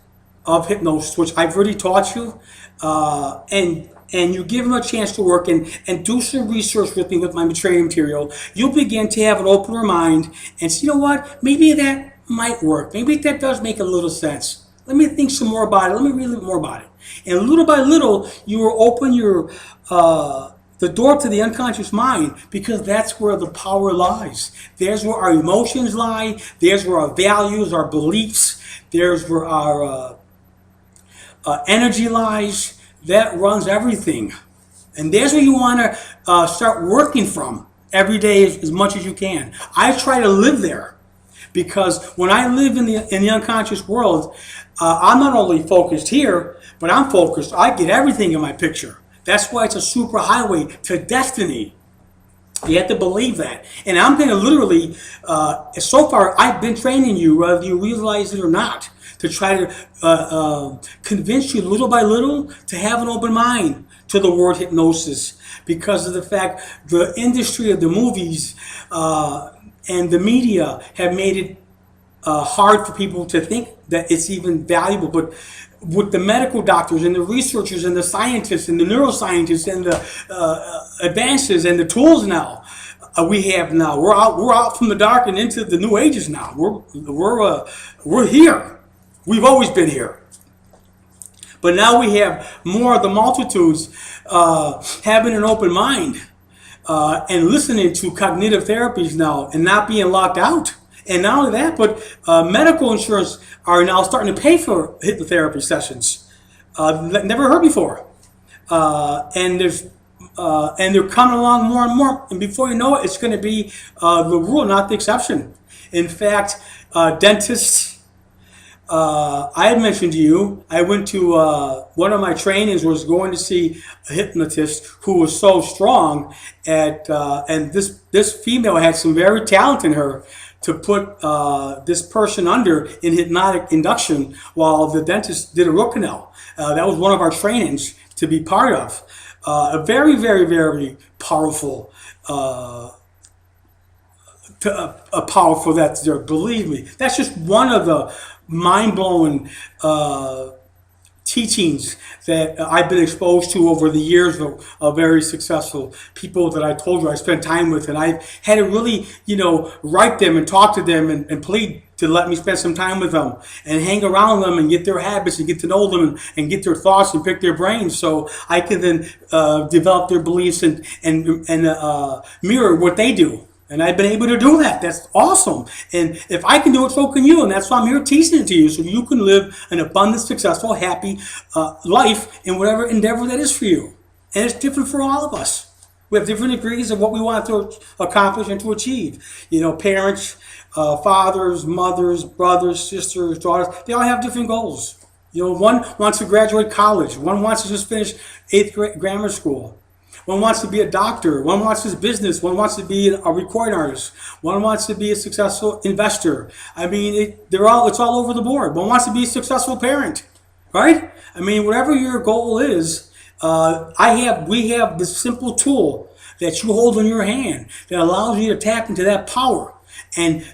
of hypnosis, which I've already taught you, and you give them a chance to work and do some research with me with my training material, you'll begin to have an opener mind and say, you know what, maybe that might work. Maybe that does make a little sense. Let me think some more about it. Let me read a little more about it. And little by little, you will open the door to the unconscious mind, because that's where the power lies. There's where our emotions lie. There's where our values, our beliefs, there's where our energy lies. That runs everything. And there's where you want to start working from every day as much as you can. I try to live there, because when I live in the unconscious world, I'm not only focused here, but I'm focused. I get everything in my picture. That's why it's a super highway to destiny. You have to believe that. And I'm going to literally, so far, I've been training you, whether you realize it or not, to try to convince you little by little to have an open mind to the word hypnosis, because of the fact the industry of the movies and the media have made it hard for people to think that it's even valuable. But with the medical doctors and the researchers and the scientists and the neuroscientists and the advances and the tools now we're out from the dark and into the new ages now. We're here. We've always been here. But now we have more of the multitudes having an open mind and listening to cognitive therapies now and not being locked out. And not only that, but medical insurance are now starting to pay for hypnotherapy sessions. Never heard before. And they're coming along more and more. And before you know it, it's going to be the rule, not the exception. In fact, dentists, I had mentioned to you, I went to one of my trainings was going to see a hypnotist who was so strong and this female had some very talent in her to put this person under in hypnotic induction while the dentist did a root canal. That was one of our trainings to be part of. A very, very, very powerful, powerful that's there. Believe me, that's just one of the mind-blowing teachings that I've been exposed to over the years of very successful people that I told you I spent time with, and I had to really, write them and talk to them and plead to let me spend some time with them and hang around them and get their habits and get to know them and get their thoughts and pick their brains, so I can then develop their beliefs and mirror what they do. And I've been able to do that. That's awesome. And if I can do it, so can you. And that's why I'm here teaching it to you, so you can live an abundant, successful, happy life in whatever endeavor that is for you. And it's different for all of us. We have different degrees of what we want to accomplish and to achieve. Parents, fathers, mothers, brothers, sisters, daughters, they all have different goals. One wants to graduate college. One wants to just finish 8th grade grammar school. One wants to be a doctor. One wants his business. One wants to be a recording artist. One wants to be a successful investor. I mean, it's all over the board. One wants to be a successful parent, right? I mean, whatever your goal is, we have this simple tool that you hold in your hand that allows you to tap into that power and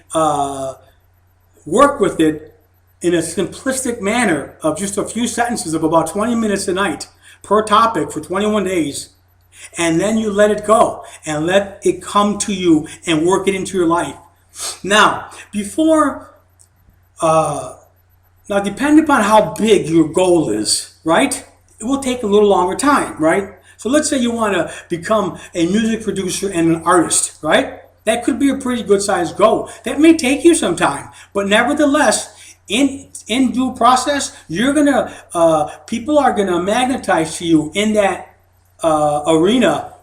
work with it in a simplistic manner of just a few sentences of about 20 minutes a night. per topic for 21 days. And then you let it go and let it come to you and work it into your life. Now, depending upon how big your goal is, right? It will take a little longer time, right? So let's say you want to become a music producer and an artist, right? That could be a pretty good sized goal. That may take you some time, but nevertheless, in due process, people are gonna magnetize to you in that arena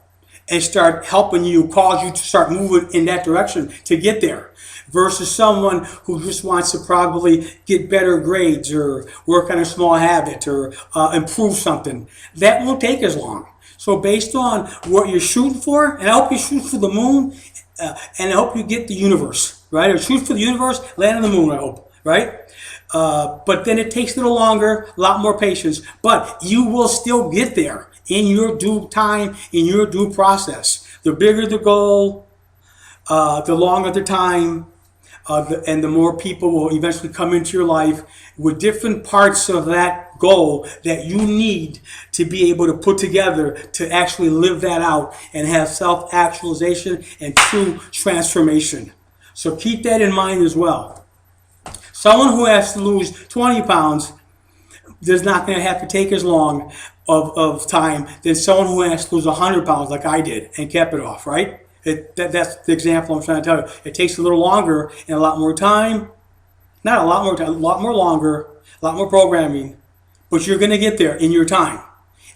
and start helping you, cause you to start moving in that direction to get there. Versus someone who just wants to probably get better grades or work on a small habit or improve something. That won't take as long. So based on what you're shooting for, and I hope you shoot for the moon, and I hope you get the universe, right? Or shoot for the universe, land on the moon, I hope, right? But then it takes a little longer, a lot more patience, but you will still get there in your due time, in your due process. The bigger the goal, the longer the time, and the more people will eventually come into your life with different parts of that goal that you need to be able to put together to actually live that out and have self-actualization and true transformation. So keep that in mind as well. Someone who has to lose 20 pounds is not going to have to take as long of time than someone who has to lose 100 pounds like I did and kept it off, right? That's the example I'm trying to tell you. It takes a little longer and a lot more time. Not a lot more time, a lot more longer, a lot more programming. But you're going to get there in your time.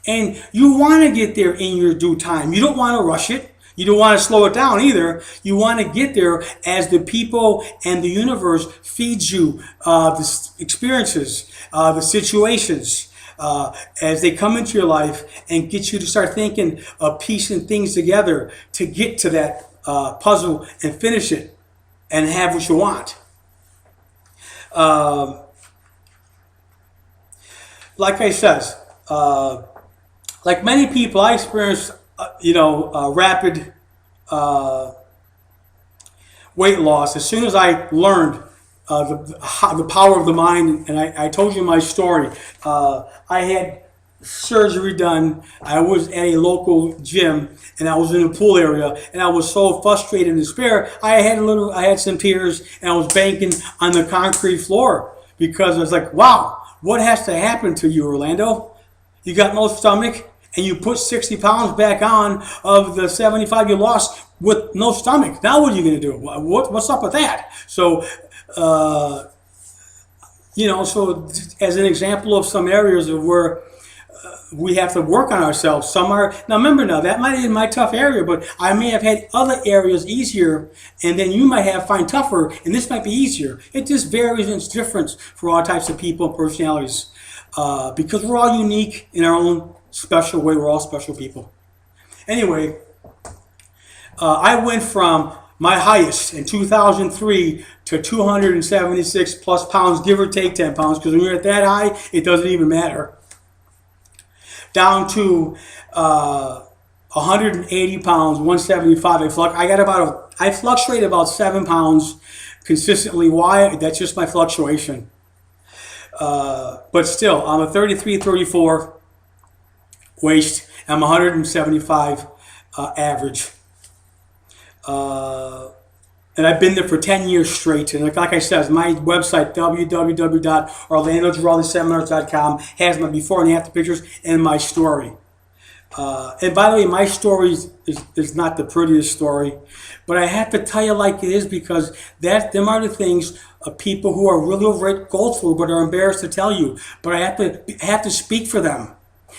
And you want to get there in your due time. You don't want to rush it. You don't want to slow it down either. You want to get there as the people and the universe feeds you the experiences, the situations, as they come into your life and get you to start thinking of piecing things together to get to that puzzle and finish it and have what you want. Like I said, like many people, I experienced, rapid weight loss as soon as I learned the power of the mind. And I told you my story. I had surgery done. I was at a local gym and I was in a pool area and I was so frustrated and despair. I had some tears and I was banking on the concrete floor because I was like, wow, what has to happen to you, Orlando? You got no stomach and you put 60 pounds back on of the 75 you lost with no stomach. Now what are you going to do? What's up with that? So, so as an example of some areas of where we have to work on ourselves. Some are, now remember that might have been my tough area, but I may have had other areas easier, and then you might find tougher, and this might be easier. It just varies and it's different for all types of people and personalities. Because we're all unique in our own special way. We're all special people. Anyway, I went from my highest in 2003 to 276 plus pounds, give or take 10 pounds, because when you're at that high, it doesn't even matter. Down to 180 pounds, 175. I fluctuate about 7 pounds consistently. Why? That's just my fluctuation. But still, I'm a 33, 34 waist. I'm 175 average. And I've been there for 10 years straight. And like I said, my website, www.orlandogiraldiseminars.com, has my before and after pictures and my story. And by the way, my story is not the prettiest story, but I have to tell you like it is because them are the things people who are really over it go through but are embarrassed to tell you. But I have to speak for them.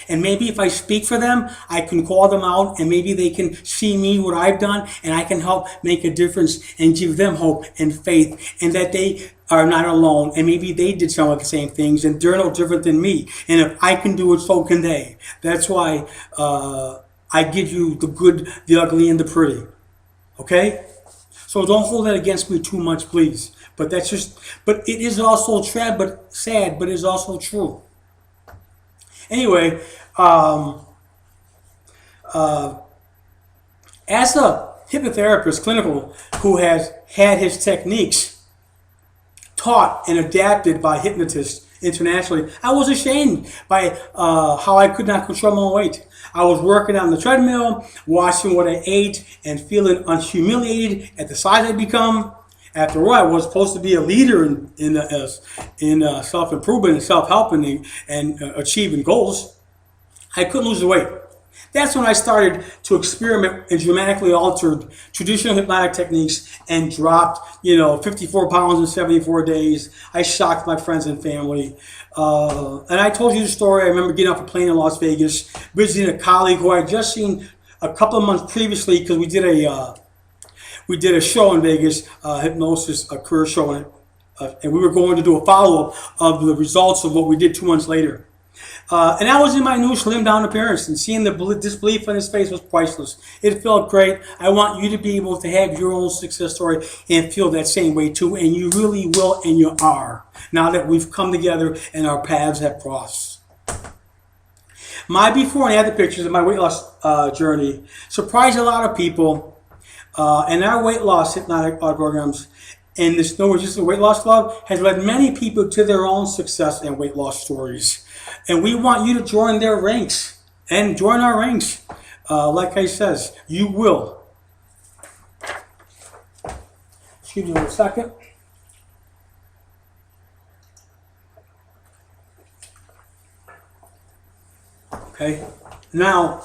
And maybe if I speak for them, I can call them out and maybe they can see me, what I've done, and I can help make a difference and give them hope and faith and that they are not alone. And maybe they did some of the same things and they're no different than me. And if I can do it, so can they. That's why I give you the good, the ugly, and the pretty. Okay? So don't hold that against me too much, please. But it is also sad, but it is also true. Anyway, as a hypnotherapist, clinical, who has had his techniques taught and adapted by hypnotists internationally. I was ashamed by how I could not control my own weight. I was working on the treadmill, watching what I ate, and feeling humiliated at the size I'd become. After all, I was supposed to be a leader in self-improvement and self-help and achieving goals. I couldn't lose the weight. That's when I started to experiment and dramatically altered traditional hypnotic techniques and dropped, 54 pounds in 74 days. I shocked my friends and family. And I told you the story. I remember getting off a plane in Las Vegas, visiting a colleague who I had just seen a couple of months previously because we did a show in Vegas, Hypnosis, a career show, and we were going to do a follow-up of the results of what we did 2 months later. And I was in my new slimmed down appearance, and seeing the disbelief on his face was priceless. It felt great. I want you to be able to have your own success story and feel that same way too, and you really will, and you are, now that we've come together and our paths have crossed. My before and after pictures of my weight loss journey surprised a lot of people, and our weight loss hypnotic programs and this No Resistance Weight Loss Club has led many people to their own success and weight loss stories. And we want you to join their ranks and join our ranks. Like I says, you will. Excuse me 1 second. Okay. Now,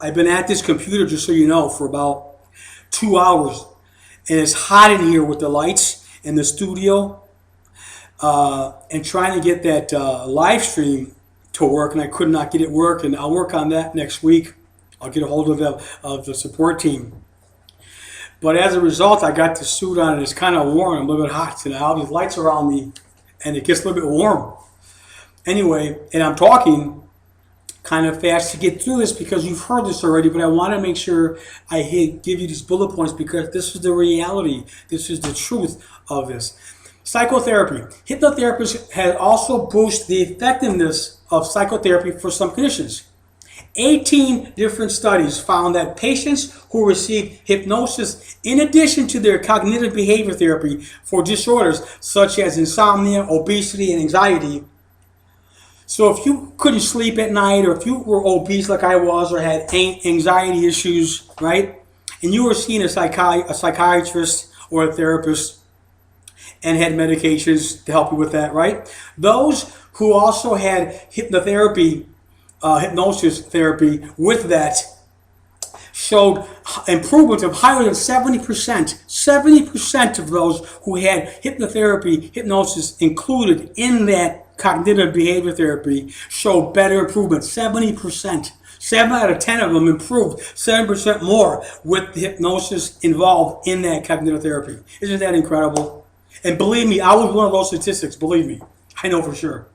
I've been at this computer, just so you know, for about 2 hours. And it's hot in here with the lights in the studio. And trying to get that live stream to work, and I could not get it work, and I'll work on that next week. I'll get a hold of the support team. But as a result, I got the suit on, and it's kind of warm, a little bit hot, and all these lights around me, and it gets a little bit warm. Anyway, and I'm talking kind of fast to get through this because you've heard this already, but I want to make sure I give you these bullet points because this is the reality. This is the truth of this. Psychotherapy. Hypnotherapists have also boosted the effectiveness of psychotherapy for some conditions. 18 different studies found that patients who receive hypnosis in addition to their cognitive behavior therapy for disorders such as insomnia, obesity, and anxiety. So if you couldn't sleep at night, or if you were obese like I was, or had anxiety issues, right, and you were seeing a psychiatrist or a therapist, and had medications to help you with that, right? Those who also had hypnosis therapy with that showed improvements of higher than 70%. 70% of those who had hypnosis included in that cognitive behavior therapy showed better improvement. 70%. 7 out of 10 of them improved 7% more with the hypnosis involved in that cognitive therapy. Isn't that incredible? And believe me, I was one of those statistics. Believe me, I know for sure.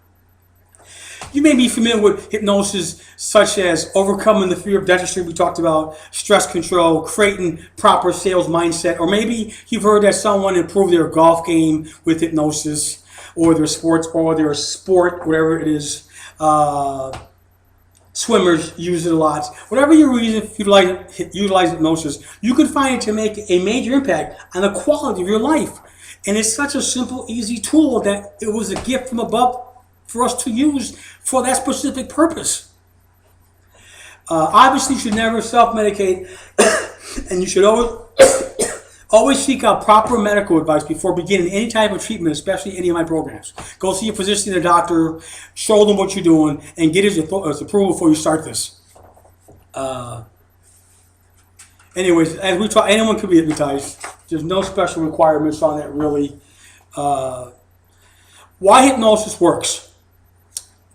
You may be familiar with hypnosis such as overcoming the fear of dentistry we talked about, stress control, creating proper sales mindset, or maybe you've heard that someone improved their golf game with hypnosis, or their sports, or their sport, whatever it is. Swimmers use it a lot. Whatever your reason for utilize hypnosis, you can find it to make a major impact on the quality of your life. And it's such a simple, easy tool that it was a gift from above for us to use for that specific purpose. Obviously, you should never self-medicate, and you should always seek out proper medical advice before beginning any type of treatment, especially any of my programs. Go see a physician, a doctor, show them what you're doing, and get his approval before you start this. Anyways, as we talk, anyone can be hypnotized. There's no special requirements on that, really. Why hypnosis works?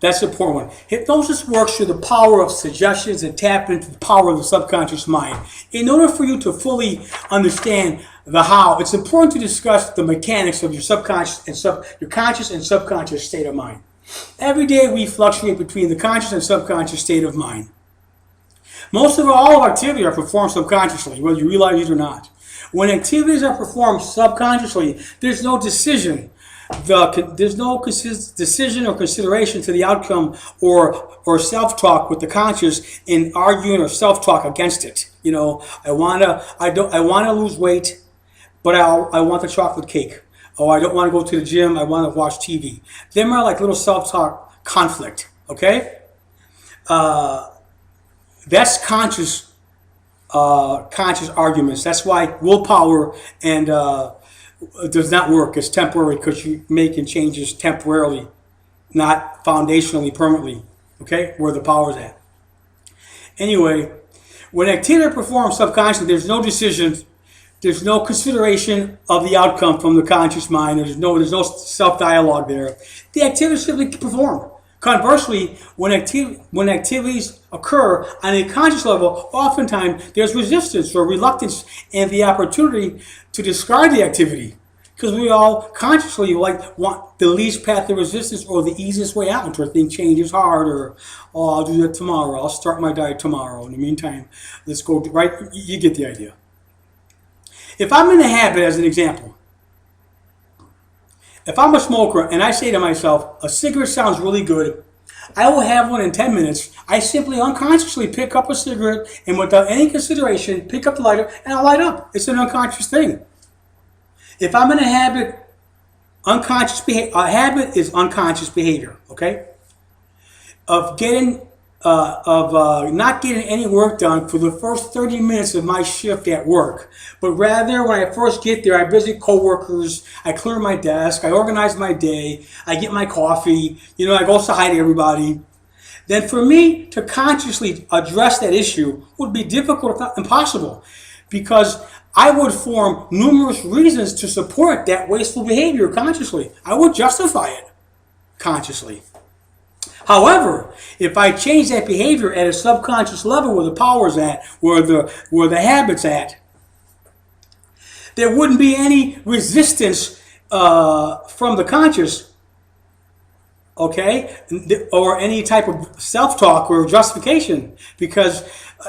That's the important one. Hypnosis works through the power of suggestions and tap into the power of the subconscious mind. In order for you to fully understand the how, it's important to discuss the mechanics of your subconscious and your conscious and subconscious state of mind. Every day we fluctuate between the conscious and subconscious state of mind. Most of all activities are performed subconsciously, whether you realize it or not. When activities are performed subconsciously, there's no decision. There's no decision or consideration to the outcome or self-talk with the conscious in arguing or self-talk against it. You know, I wanna lose weight, but I want the chocolate cake. Oh, I don't want to go to the gym. I want to watch TV. Them are like little self-talk conflict. Okay, that's conscious arguments. That's why willpower and does not work. It's temporary because you're making changes temporarily, not foundationally, permanently. Okay, where the power's at. Anyway, when activity performed subconsciously, there's no decisions, there's no consideration of the outcome from the conscious mind. There's no self-dialogue there. The activity is simply performed. Conversely, when activities occur on a conscious level, oftentimes there's resistance or reluctance and the opportunity to discard the activity. Because we all consciously want the least path of resistance or the easiest way out, or think change is hard, or I'll do that tomorrow. I'll start my diet tomorrow. In the meantime, let's go right. You get the idea. If I'm in a habit, as an example, if I'm a smoker and I say to myself, a cigarette sounds really good, I will have one in 10 minutes. I simply unconsciously pick up a cigarette and without any consideration, pick up the lighter and I'll light up. It's an unconscious thing. If I'm in a habit, a habit is unconscious behavior, okay? Of not getting any work done for the first 30 minutes of my shift at work. But rather, when I first get there, I visit coworkers, I clear my desk, I organize my day, I get my coffee, I go say hi to everybody. Then for me to consciously address that issue would be difficult, if not impossible, because I would form numerous reasons to support that wasteful behavior consciously. I would justify it consciously. However, if I change that behavior at a subconscious level where the power's at, where the habit's at, there wouldn't be any resistance from the conscious, okay, or any type of self-talk or justification, because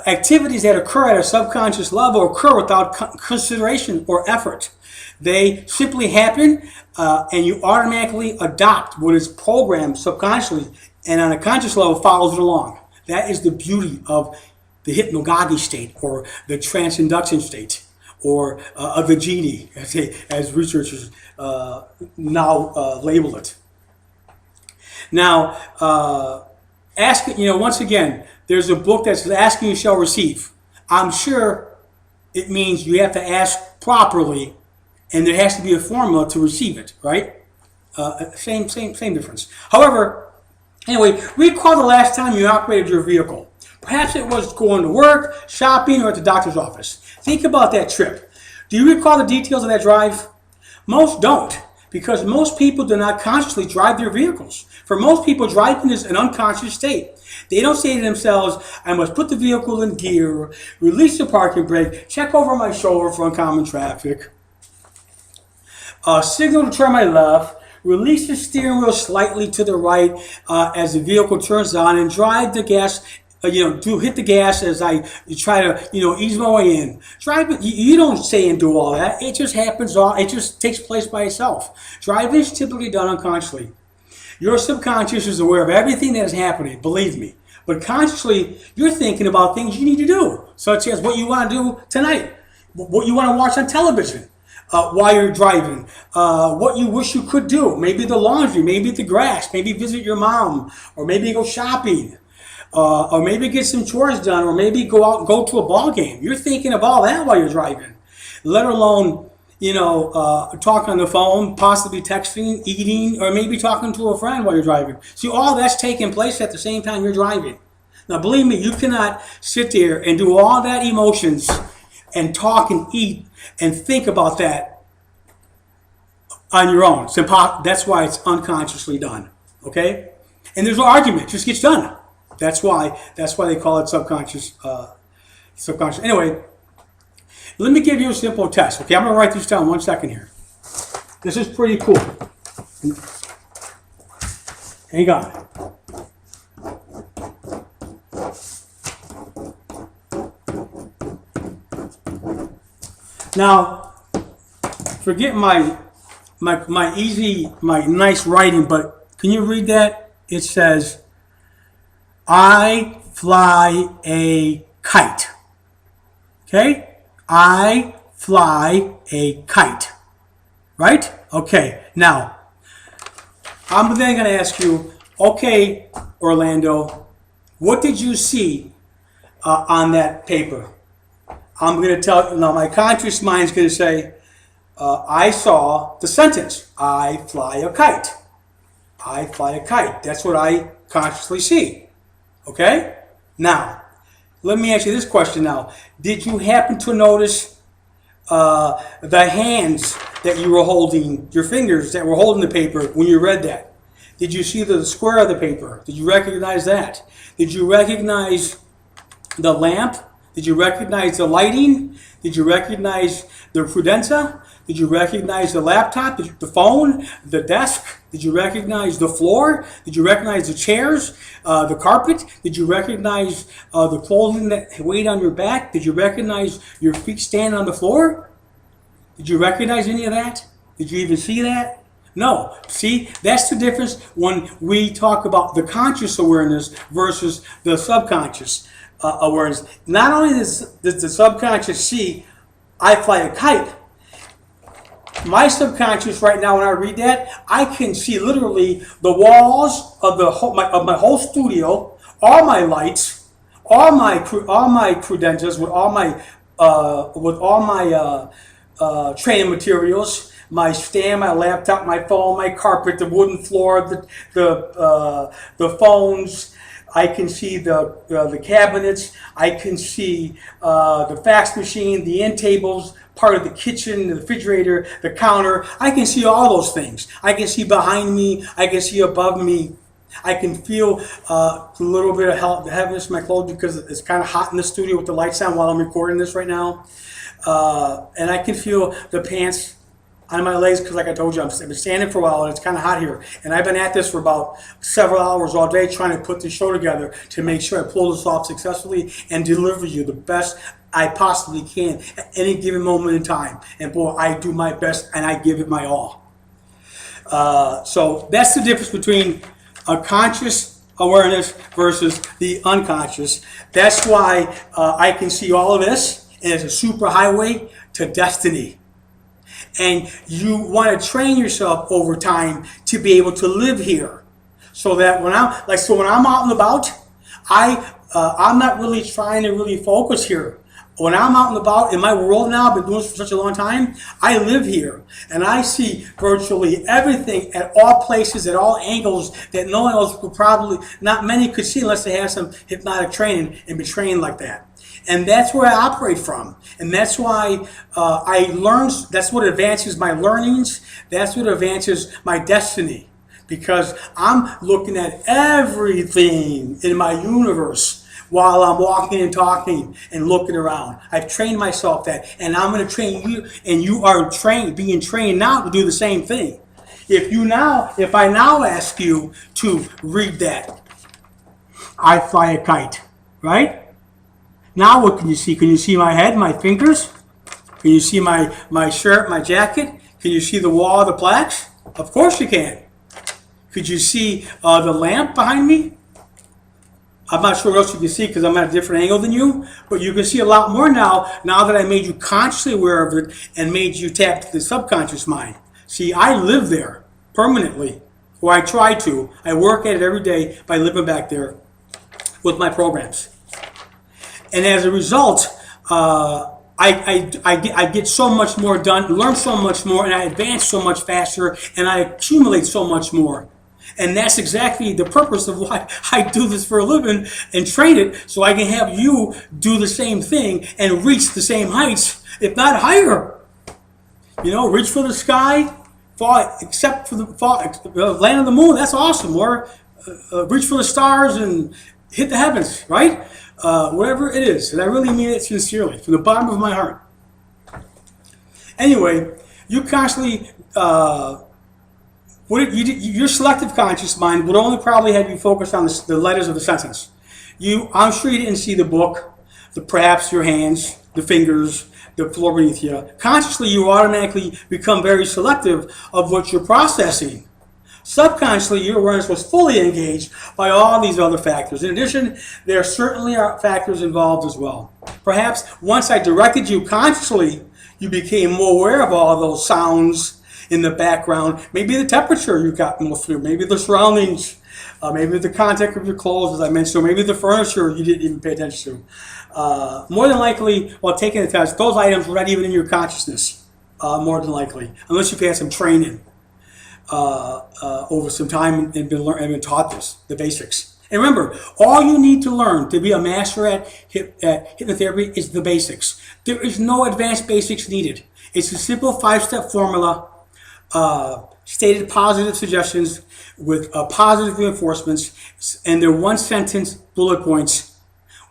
activities that occur at a subconscious level occur without consideration or effort. They simply happen, and you automatically adopt what is programmed subconsciously, and on a conscious level follows it along. That is the beauty of the hypnagogic state, or the transcenduction state, or of the genie, as researchers now label it. Now, once again, there's a book that says, "Asking you shall receive." I'm sure it means you have to ask properly, and there has to be a formula to receive it, right? Same difference. However, anyway, recall the last time you operated your vehicle. Perhaps it was going to work, shopping, or at the doctor's office. Think about that trip. Do you recall the details of that drive? Most don't, because most people do not consciously drive their vehicles. For most people, driving is an unconscious state. They don't say to themselves, I must put the vehicle in gear, release the parking brake, check over my shoulder for oncoming traffic, signal to turn my left, release the steering wheel slightly to the right as the vehicle turns on, and drive the gas, hit the gas as I try to, ease my way in. Driving, you don't say and do all that. It just happens, it just takes place by itself. Driving is typically done unconsciously. Your subconscious is aware of everything that is happening, believe me. But consciously, you're thinking about things you need to do, such as what you want to do tonight, what you want to watch on television while you're driving, what you wish you could do, maybe the laundry, maybe the grass, maybe visit your mom, or maybe go shopping, or maybe get some chores done, or maybe go out and go to a ball game. You're thinking of all that while you're driving, let alone talking on the phone, possibly texting, eating, or maybe talking to a friend while you're driving. See, all that's taking place at the same time you're driving. Now, believe me, you cannot sit there and do all that emotions and talk and eat and think about that on your own. That's why it's unconsciously done, okay? And there's no argument. It just gets done. That's why they call it subconscious. Anyway, let me give you a simple test. Okay, I'm going to write this down 1 second here. This is pretty cool. Hang on. Now, forget my nice writing, but can you read that? It says, I fly a kite. Okay? I fly a kite. right? Okay, now, I'm then going to ask you, okay, Orlando, what did you see on that paper? I'm going to tell, now my conscious mind's going to say, I saw the sentence, I fly a kite. I fly a kite. That's what I consciously see. Okay? Now, let me ask you this question now. Did you happen to notice the hands that you were holding, your fingers that were holding the paper when you read that? Did you see the square of the paper? Did you recognize that? Did you recognize the lamp? Did you recognize the lighting? Did you recognize the credenza? Did you recognize the laptop, the phone, the desk? Did you recognize the floor? Did you recognize the chairs, the carpet? Did you recognize the clothing that weighed on your back? Did you recognize your feet standing on the floor? Did you recognize any of that? Did you even see that? No. See, that's the difference when we talk about the conscious awareness versus the subconscious awareness. Not only does the subconscious see, I fly a kite, my subconscious right now, when I read that, I can see literally the walls of my whole studio, all my lights, all my credenzas with all my training materials, my stand, my laptop, my phone, my carpet, the wooden floor, the phones. I can see the cabinets. I can see the fax machine, the end tables, part of the kitchen, the refrigerator, the counter. I can see all those things. I can see behind me. I can see above me. I can feel a little bit of heaviness in my clothes because it's kind of hot in the studio with the lights on while I'm recording this right now. And I can feel the pants on my legs because, like I told you, I've been standing for a while and it's kind of hot here. And I've been at this for about several hours all day trying to put this show together to make sure I pull this off successfully and deliver you the best I possibly can at any given moment in time. And boy, I do my best and I give it my all. So that's the difference between a conscious awareness versus the unconscious. That's why I can see all of this, and it's a super highway to destiny. And you want to train yourself over time to be able to live here, so that when I'm out and about, I'm not really trying to really focus here. When I'm out and about in my world now, I've been doing this for such a long time, I live here and I see virtually everything at all places, at all angles that no one else could not many could see unless they had some hypnotic training and be trained like that. And that's where I operate from. And that's why I learn, that's what advances my learnings, that's what advances my destiny. Because I'm looking at everything in my universe while I'm walking and talking and looking around. I've trained myself that, and I'm going to train you, and you are being trained now to do the same thing. If I now ask you to read that, I fly a kite, right? Now what can you see? Can you see my head, my fingers? Can you see my shirt, my jacket? Can you see the wall of the plaques? Of course you can. Could you see the lamp behind me? I'm not sure what else you can see because I'm at a different angle than you, but you can see a lot more now that I made you consciously aware of it and made you tap to the subconscious mind. See, I live there permanently, or I try to. I work at it every day by living back there with my programs. And as a result, I get so much more done, learn so much more, and I advance so much faster, and I accumulate so much more. And that's exactly the purpose of why I do this for a living and train it, so I can have you do the same thing and reach the same heights, if not higher. Reach for the sky, except for the land on the moon. That's awesome. Or reach for the stars and hit the heavens, right? Whatever it is. And I really mean it sincerely, from the bottom of my heart. Anyway, you constantly... your selective conscious mind would only probably have you focus on the letters of the sentence. I'm sure you didn't see the book, perhaps your hands, the fingers, the floor beneath you. Consciously, you automatically become very selective of what you're processing. Subconsciously, your awareness was fully engaged by all these other factors. In addition, there certainly are factors involved as well. Perhaps once I directed you consciously, you became more aware of all those sounds in the background. Maybe the temperature you got more through. Maybe the surroundings. Maybe the contact of your clothes, as I mentioned. Or maybe the furniture you didn't even pay attention to. More than likely, while taking the test, those items were not even in your consciousness. More than likely, unless you've had some training over some time and been taught this, the basics. And remember, all you need to learn to be a master at hypnotherapy is the basics. There is no advanced basics needed. It's a simple 5-step formula, stated positive suggestions with positive reinforcements, and they're 1-sentence bullet points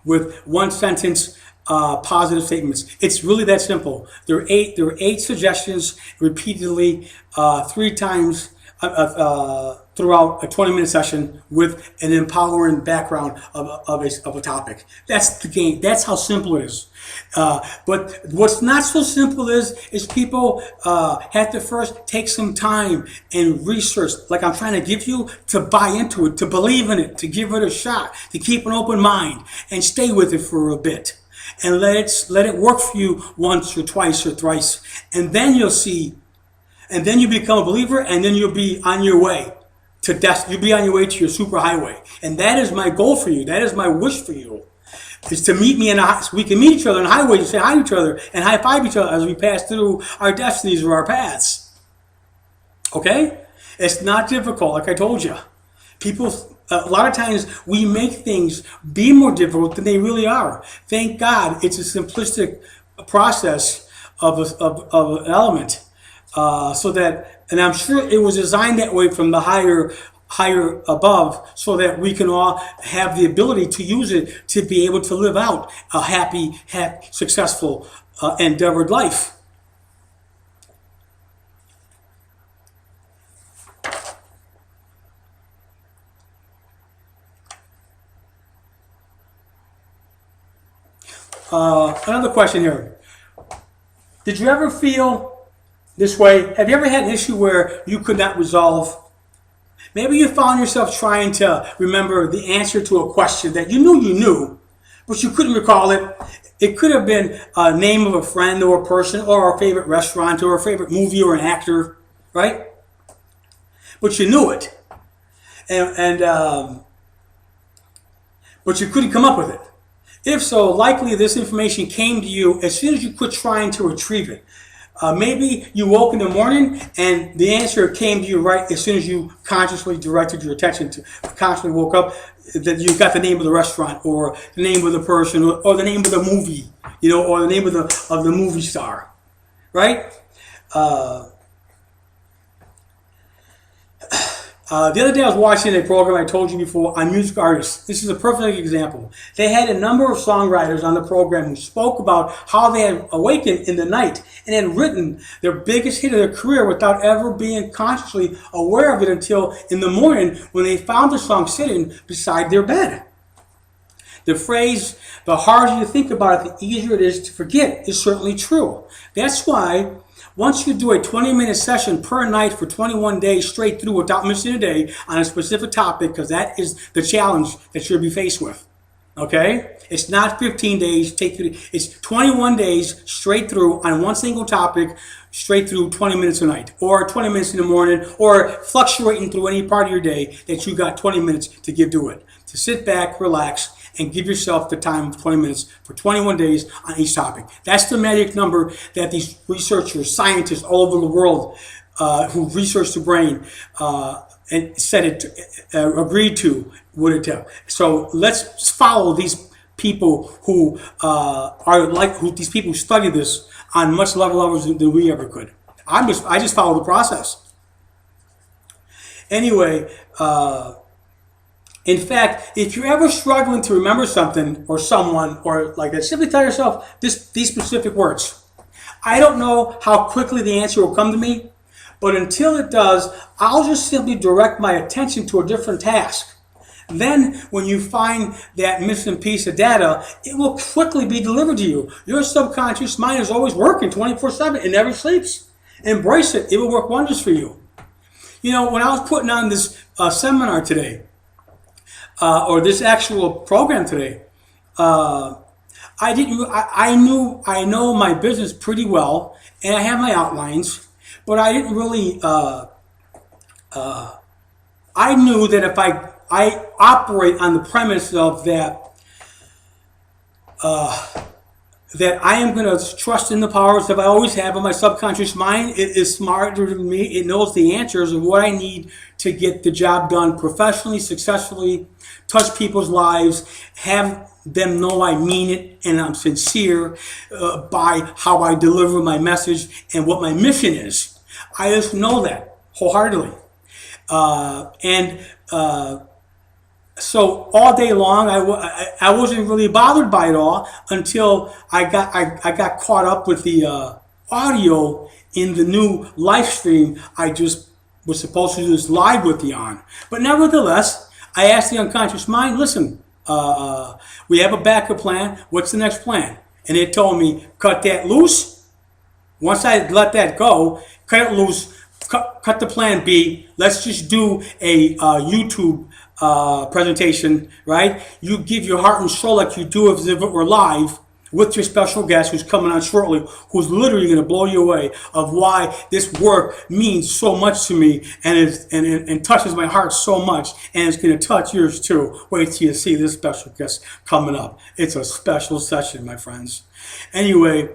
with 1-sentence positive statements. It's really that simple. There are eight suggestions repeatedly 3 times throughout a 20-minute session with an empowering background of a topic. That's the game. That's how simple it is. But what's not so simple is people have to first take some time and research, like I'm trying to give you, to buy into it, to believe in it, to give it a shot, to keep an open mind and stay with it for a bit. And let it work for you once or twice or thrice. And then you'll see. And then you become a believer, and then you'll be on your way to death. You'll be on your way to your superhighway. And that is my goal for you. That is my wish for you. Is to meet me so we can meet each other on the highway and say hi to each other and high five each other as we pass through our destinies or our paths. Okay? It's not difficult, like I told you. People, a lot of times we make things be more difficult than they really are. Thank God it's a simplistic process of an element. So that, and I'm sure it was designed that way from the higher above, so that we can all have the ability to use it to be able to live out a happy, successful, endeavored life. Another question here. Did you ever feel this way? Have you ever had an issue where you could not resolve? Maybe you found yourself trying to remember the answer to a question that you knew, but you couldn't recall it. It could have been a name of a friend or a person or a favorite restaurant or a favorite movie or an actor, right? But you knew it, but you couldn't come up with it. If so, likely this information came to you as soon as you quit trying to retrieve it. Maybe you woke in the morning and the answer came to you right as soon as you consciously directed your attention to, consciously woke up, that you got the name of the restaurant or the name of the person or the name of the movie, or the name of the movie star, right? The other day I was watching a program I told you before on music artists. This is a perfect example. They had a number of songwriters on the program who spoke about how they had awakened in the night and had written their biggest hit of their career without ever being consciously aware of it until in the morning when they found the song sitting beside their bed. The phrase, the harder you think about it, the easier it is to forget, is certainly true. That's why once you do a 20-minute session per night for 21 days straight through without missing a day on a specific topic, because that is the challenge that you'll be faced with, okay? It's not 15 days, it's 21 days straight through on one single topic, straight through 20 minutes a night, or 20 minutes in the morning, or fluctuating through any part of your day that you got 20 minutes to give to it. To sit back, relax, and give yourself the time of 20 minutes for 21 days on each topic. That's the magic number that these researchers, scientists all over the world who research the brain and said it, agreed to would it tell. So let's follow these people who these people who study this on much lower levels than we ever could. I just follow the process. Anyway, in fact, if you're ever struggling to remember something or someone or like that, simply tell yourself these specific words. I don't know how quickly the answer will come to me, but until it does, I'll just simply direct my attention to a different task. Then, when you find that missing piece of data, it will quickly be delivered to you. Your subconscious mind is always working 24/7. It never sleeps. Embrace it. It will work wonders for you. When I was putting on this seminar today, or this actual program today, I know my business pretty well, and I have my outlines, but I didn't really. I knew that if I operate on the premise of that I am going to trust in the powers that I always have in my subconscious mind. It is smarter than me. It knows the answers of what I need to get the job done professionally, successfully, touch people's lives, have them know I mean it and I'm sincere by how I deliver my message and what my mission is. I just know that wholeheartedly. And so all day long, I wasn't really bothered by it all until I got caught up with the audio in the new live stream I just was supposed to do this live with you on. But nevertheless, I asked the unconscious mind, listen, we have a backup plan. What's the next plan? And it told me, cut that loose. Once I let that go, cut it loose, cut the plan B. Let's just do a YouTube presentation, right? You give your heart and soul like you do as if it were live with your special guest who's coming on shortly, who's literally going to blow you away of why this work means so much to me and touches my heart so much, and it's going to touch yours too. Wait till you see this special guest coming up. It's a special session, my friends. Anyway,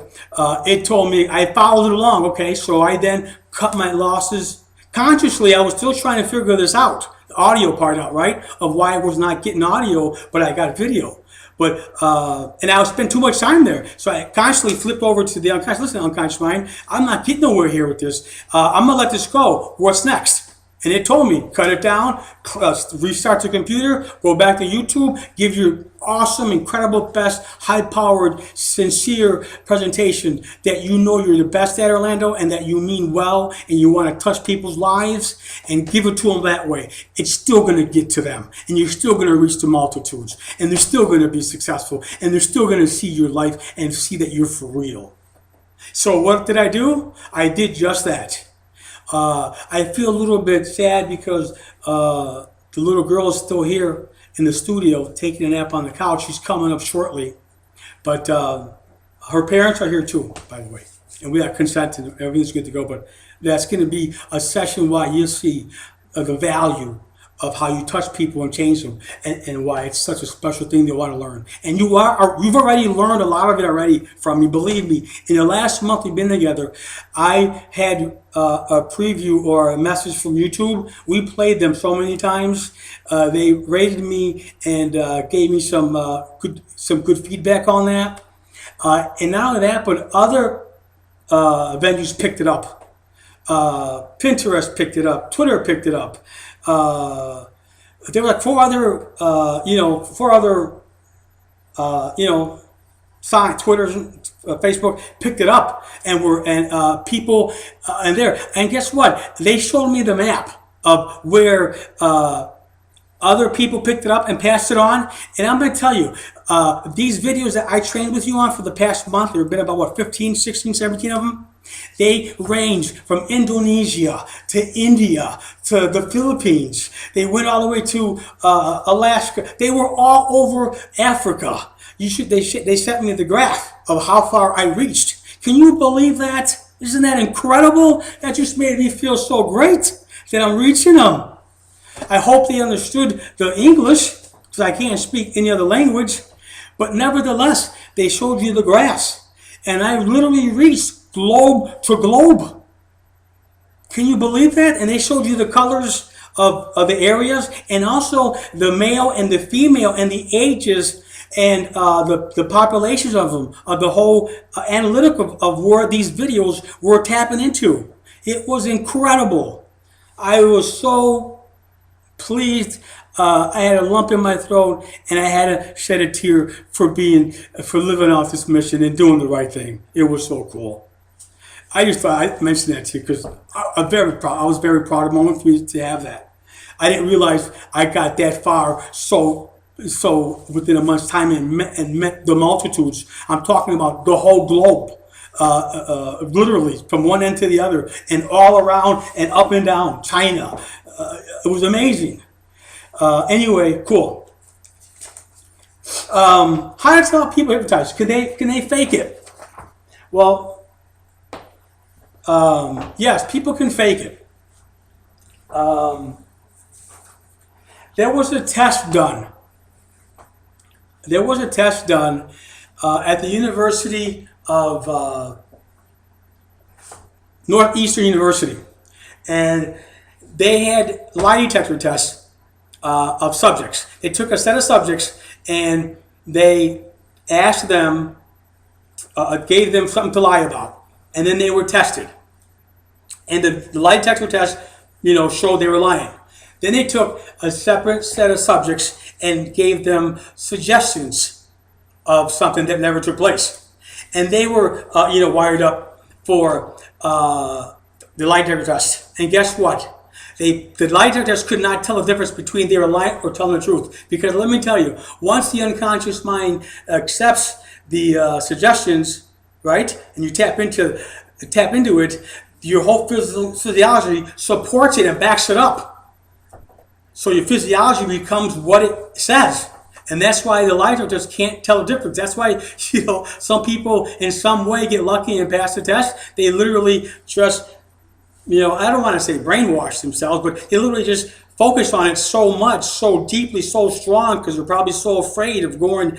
it told me, I followed it along, okay, so I then cut my losses. Consciously, I was still trying to figure this out, the audio part out, right, of why I was not getting audio, but I got video. But, and I spent too much time there. So I constantly flipped over to the unconscious. Listen, unconscious mind, I'm not getting nowhere here with this. I'm going to let this go. What's next? And it told me, cut it down, restart the computer, go back to YouTube, give your awesome, incredible, best, high-powered, sincere presentation that you know you're the best at, Orlando, and that you mean well, and you want to touch people's lives, and give it to them that way. It's still going to get to them, and you're still going to reach the multitudes, and they're still going to be successful, and they're still going to see your life and see that you're for real. So what did I do? I did just that. I feel a little bit sad because the little girl is still here in the studio taking a nap on the couch. She's coming up shortly. But her parents are here too, by the way. And we got consent and everything's good to go. But that's going to be a session where you'll see the value of how you touch people and change them, and why it's such a special thing they want to learn. And you've already learned a lot of it already from me. Believe me, in the last month we've been together, I had a preview or a message from YouTube. We played them so many times. They rated me and gave me some good feedback on that. And not only that, but other venues picked it up. Pinterest picked it up. Twitter picked it up. There were like four other sites, Twitter, Facebook picked it up, and people and there. And guess what? They showed me the map of where other people picked it up and passed it on. And I'm going to tell you, these videos that I trained with you on for the past month, there have been about 15, 16, 17 of them. They range from Indonesia to India to the Philippines. They went all the way to Alaska. They were all over Africa. They sent me the graph of how far I reached. Can you believe that? Isn't that incredible? That just made me feel so great that I'm reaching them. I hope they understood the English, because I can't speak any other language. But nevertheless, they showed you the graphs. And I literally reached globe to globe. Can you believe that? And they showed you the colors of the areas, and also the male and the female and the ages and the populations of them, of the whole analytic of where these videos were tapping into. It was incredible. I was so pleased. I had a lump in my throat, and I had to shed a tear for living out this mission and doing the right thing. It was so cool. I just thought I'd mention that to you because I'm very proud. I was very proud of the moment for me to have that. I didn't realize I got that far so within a month's time and met the multitudes. I'm talking about the whole globe, literally from one end to the other, and all around and up and down China. It was amazing. Anyway, cool. How to tell people hypnotized? Can they fake it? Well, Yes, people can fake it. Um, there was a test done. There was a test done at the University of Northeastern University, and they had lie detector tests of subjects. They took a set of subjects and they asked them, gave them something to lie about, and then they were tested. And the lie detector test, showed they were lying. Then they took a separate set of subjects and gave them suggestions of something that never took place. And they were, wired up for the lie detector test. And guess what? The lie detector test could not tell the difference between they were lying or telling the truth. Because let me tell you, once the unconscious mind accepts the suggestions, right, and you tap into it, your whole physiology supports it and backs it up. So your physiology becomes what it says. And that's why the lie detectors can't tell the difference. That's why, some people in some way get lucky and pass the test. They literally just, I don't want to say brainwash themselves, but they literally just focus on it so much, so deeply, so strong, because they're probably so afraid of going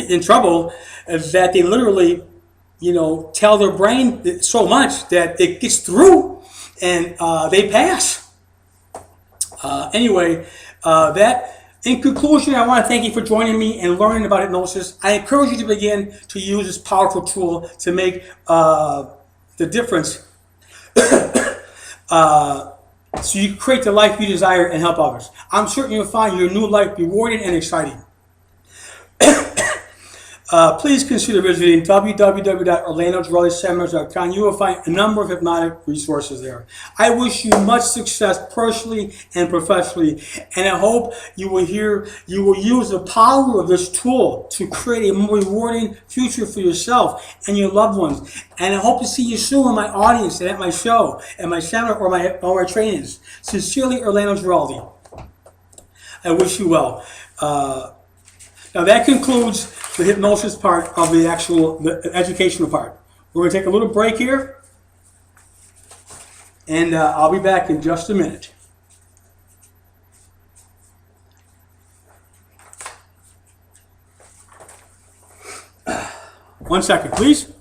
in trouble that they literally, tell their brain so much that it gets through and they pass. Anyway, in conclusion, I want to thank you for joining me and learning about hypnosis. I encourage you to begin to use this powerful tool to make the difference so you create the life you desire and help others. I'm certain you'll find your new life rewarding and exciting. Please consider visiting www.orlandogiraldiseminars.com. You will find a number of hypnotic resources there. I wish you much success personally and professionally, and I hope you will use the power of this tool to create a more rewarding future for yourself and your loved ones. And I hope to see you soon in my audience and at my show, at my seminar, or my trainings. Sincerely, Orlando Giraldi. I wish you well. Now that concludes the hypnosis part of the educational part. We're going to take a little break here, and I'll be back in just a minute. One second, please.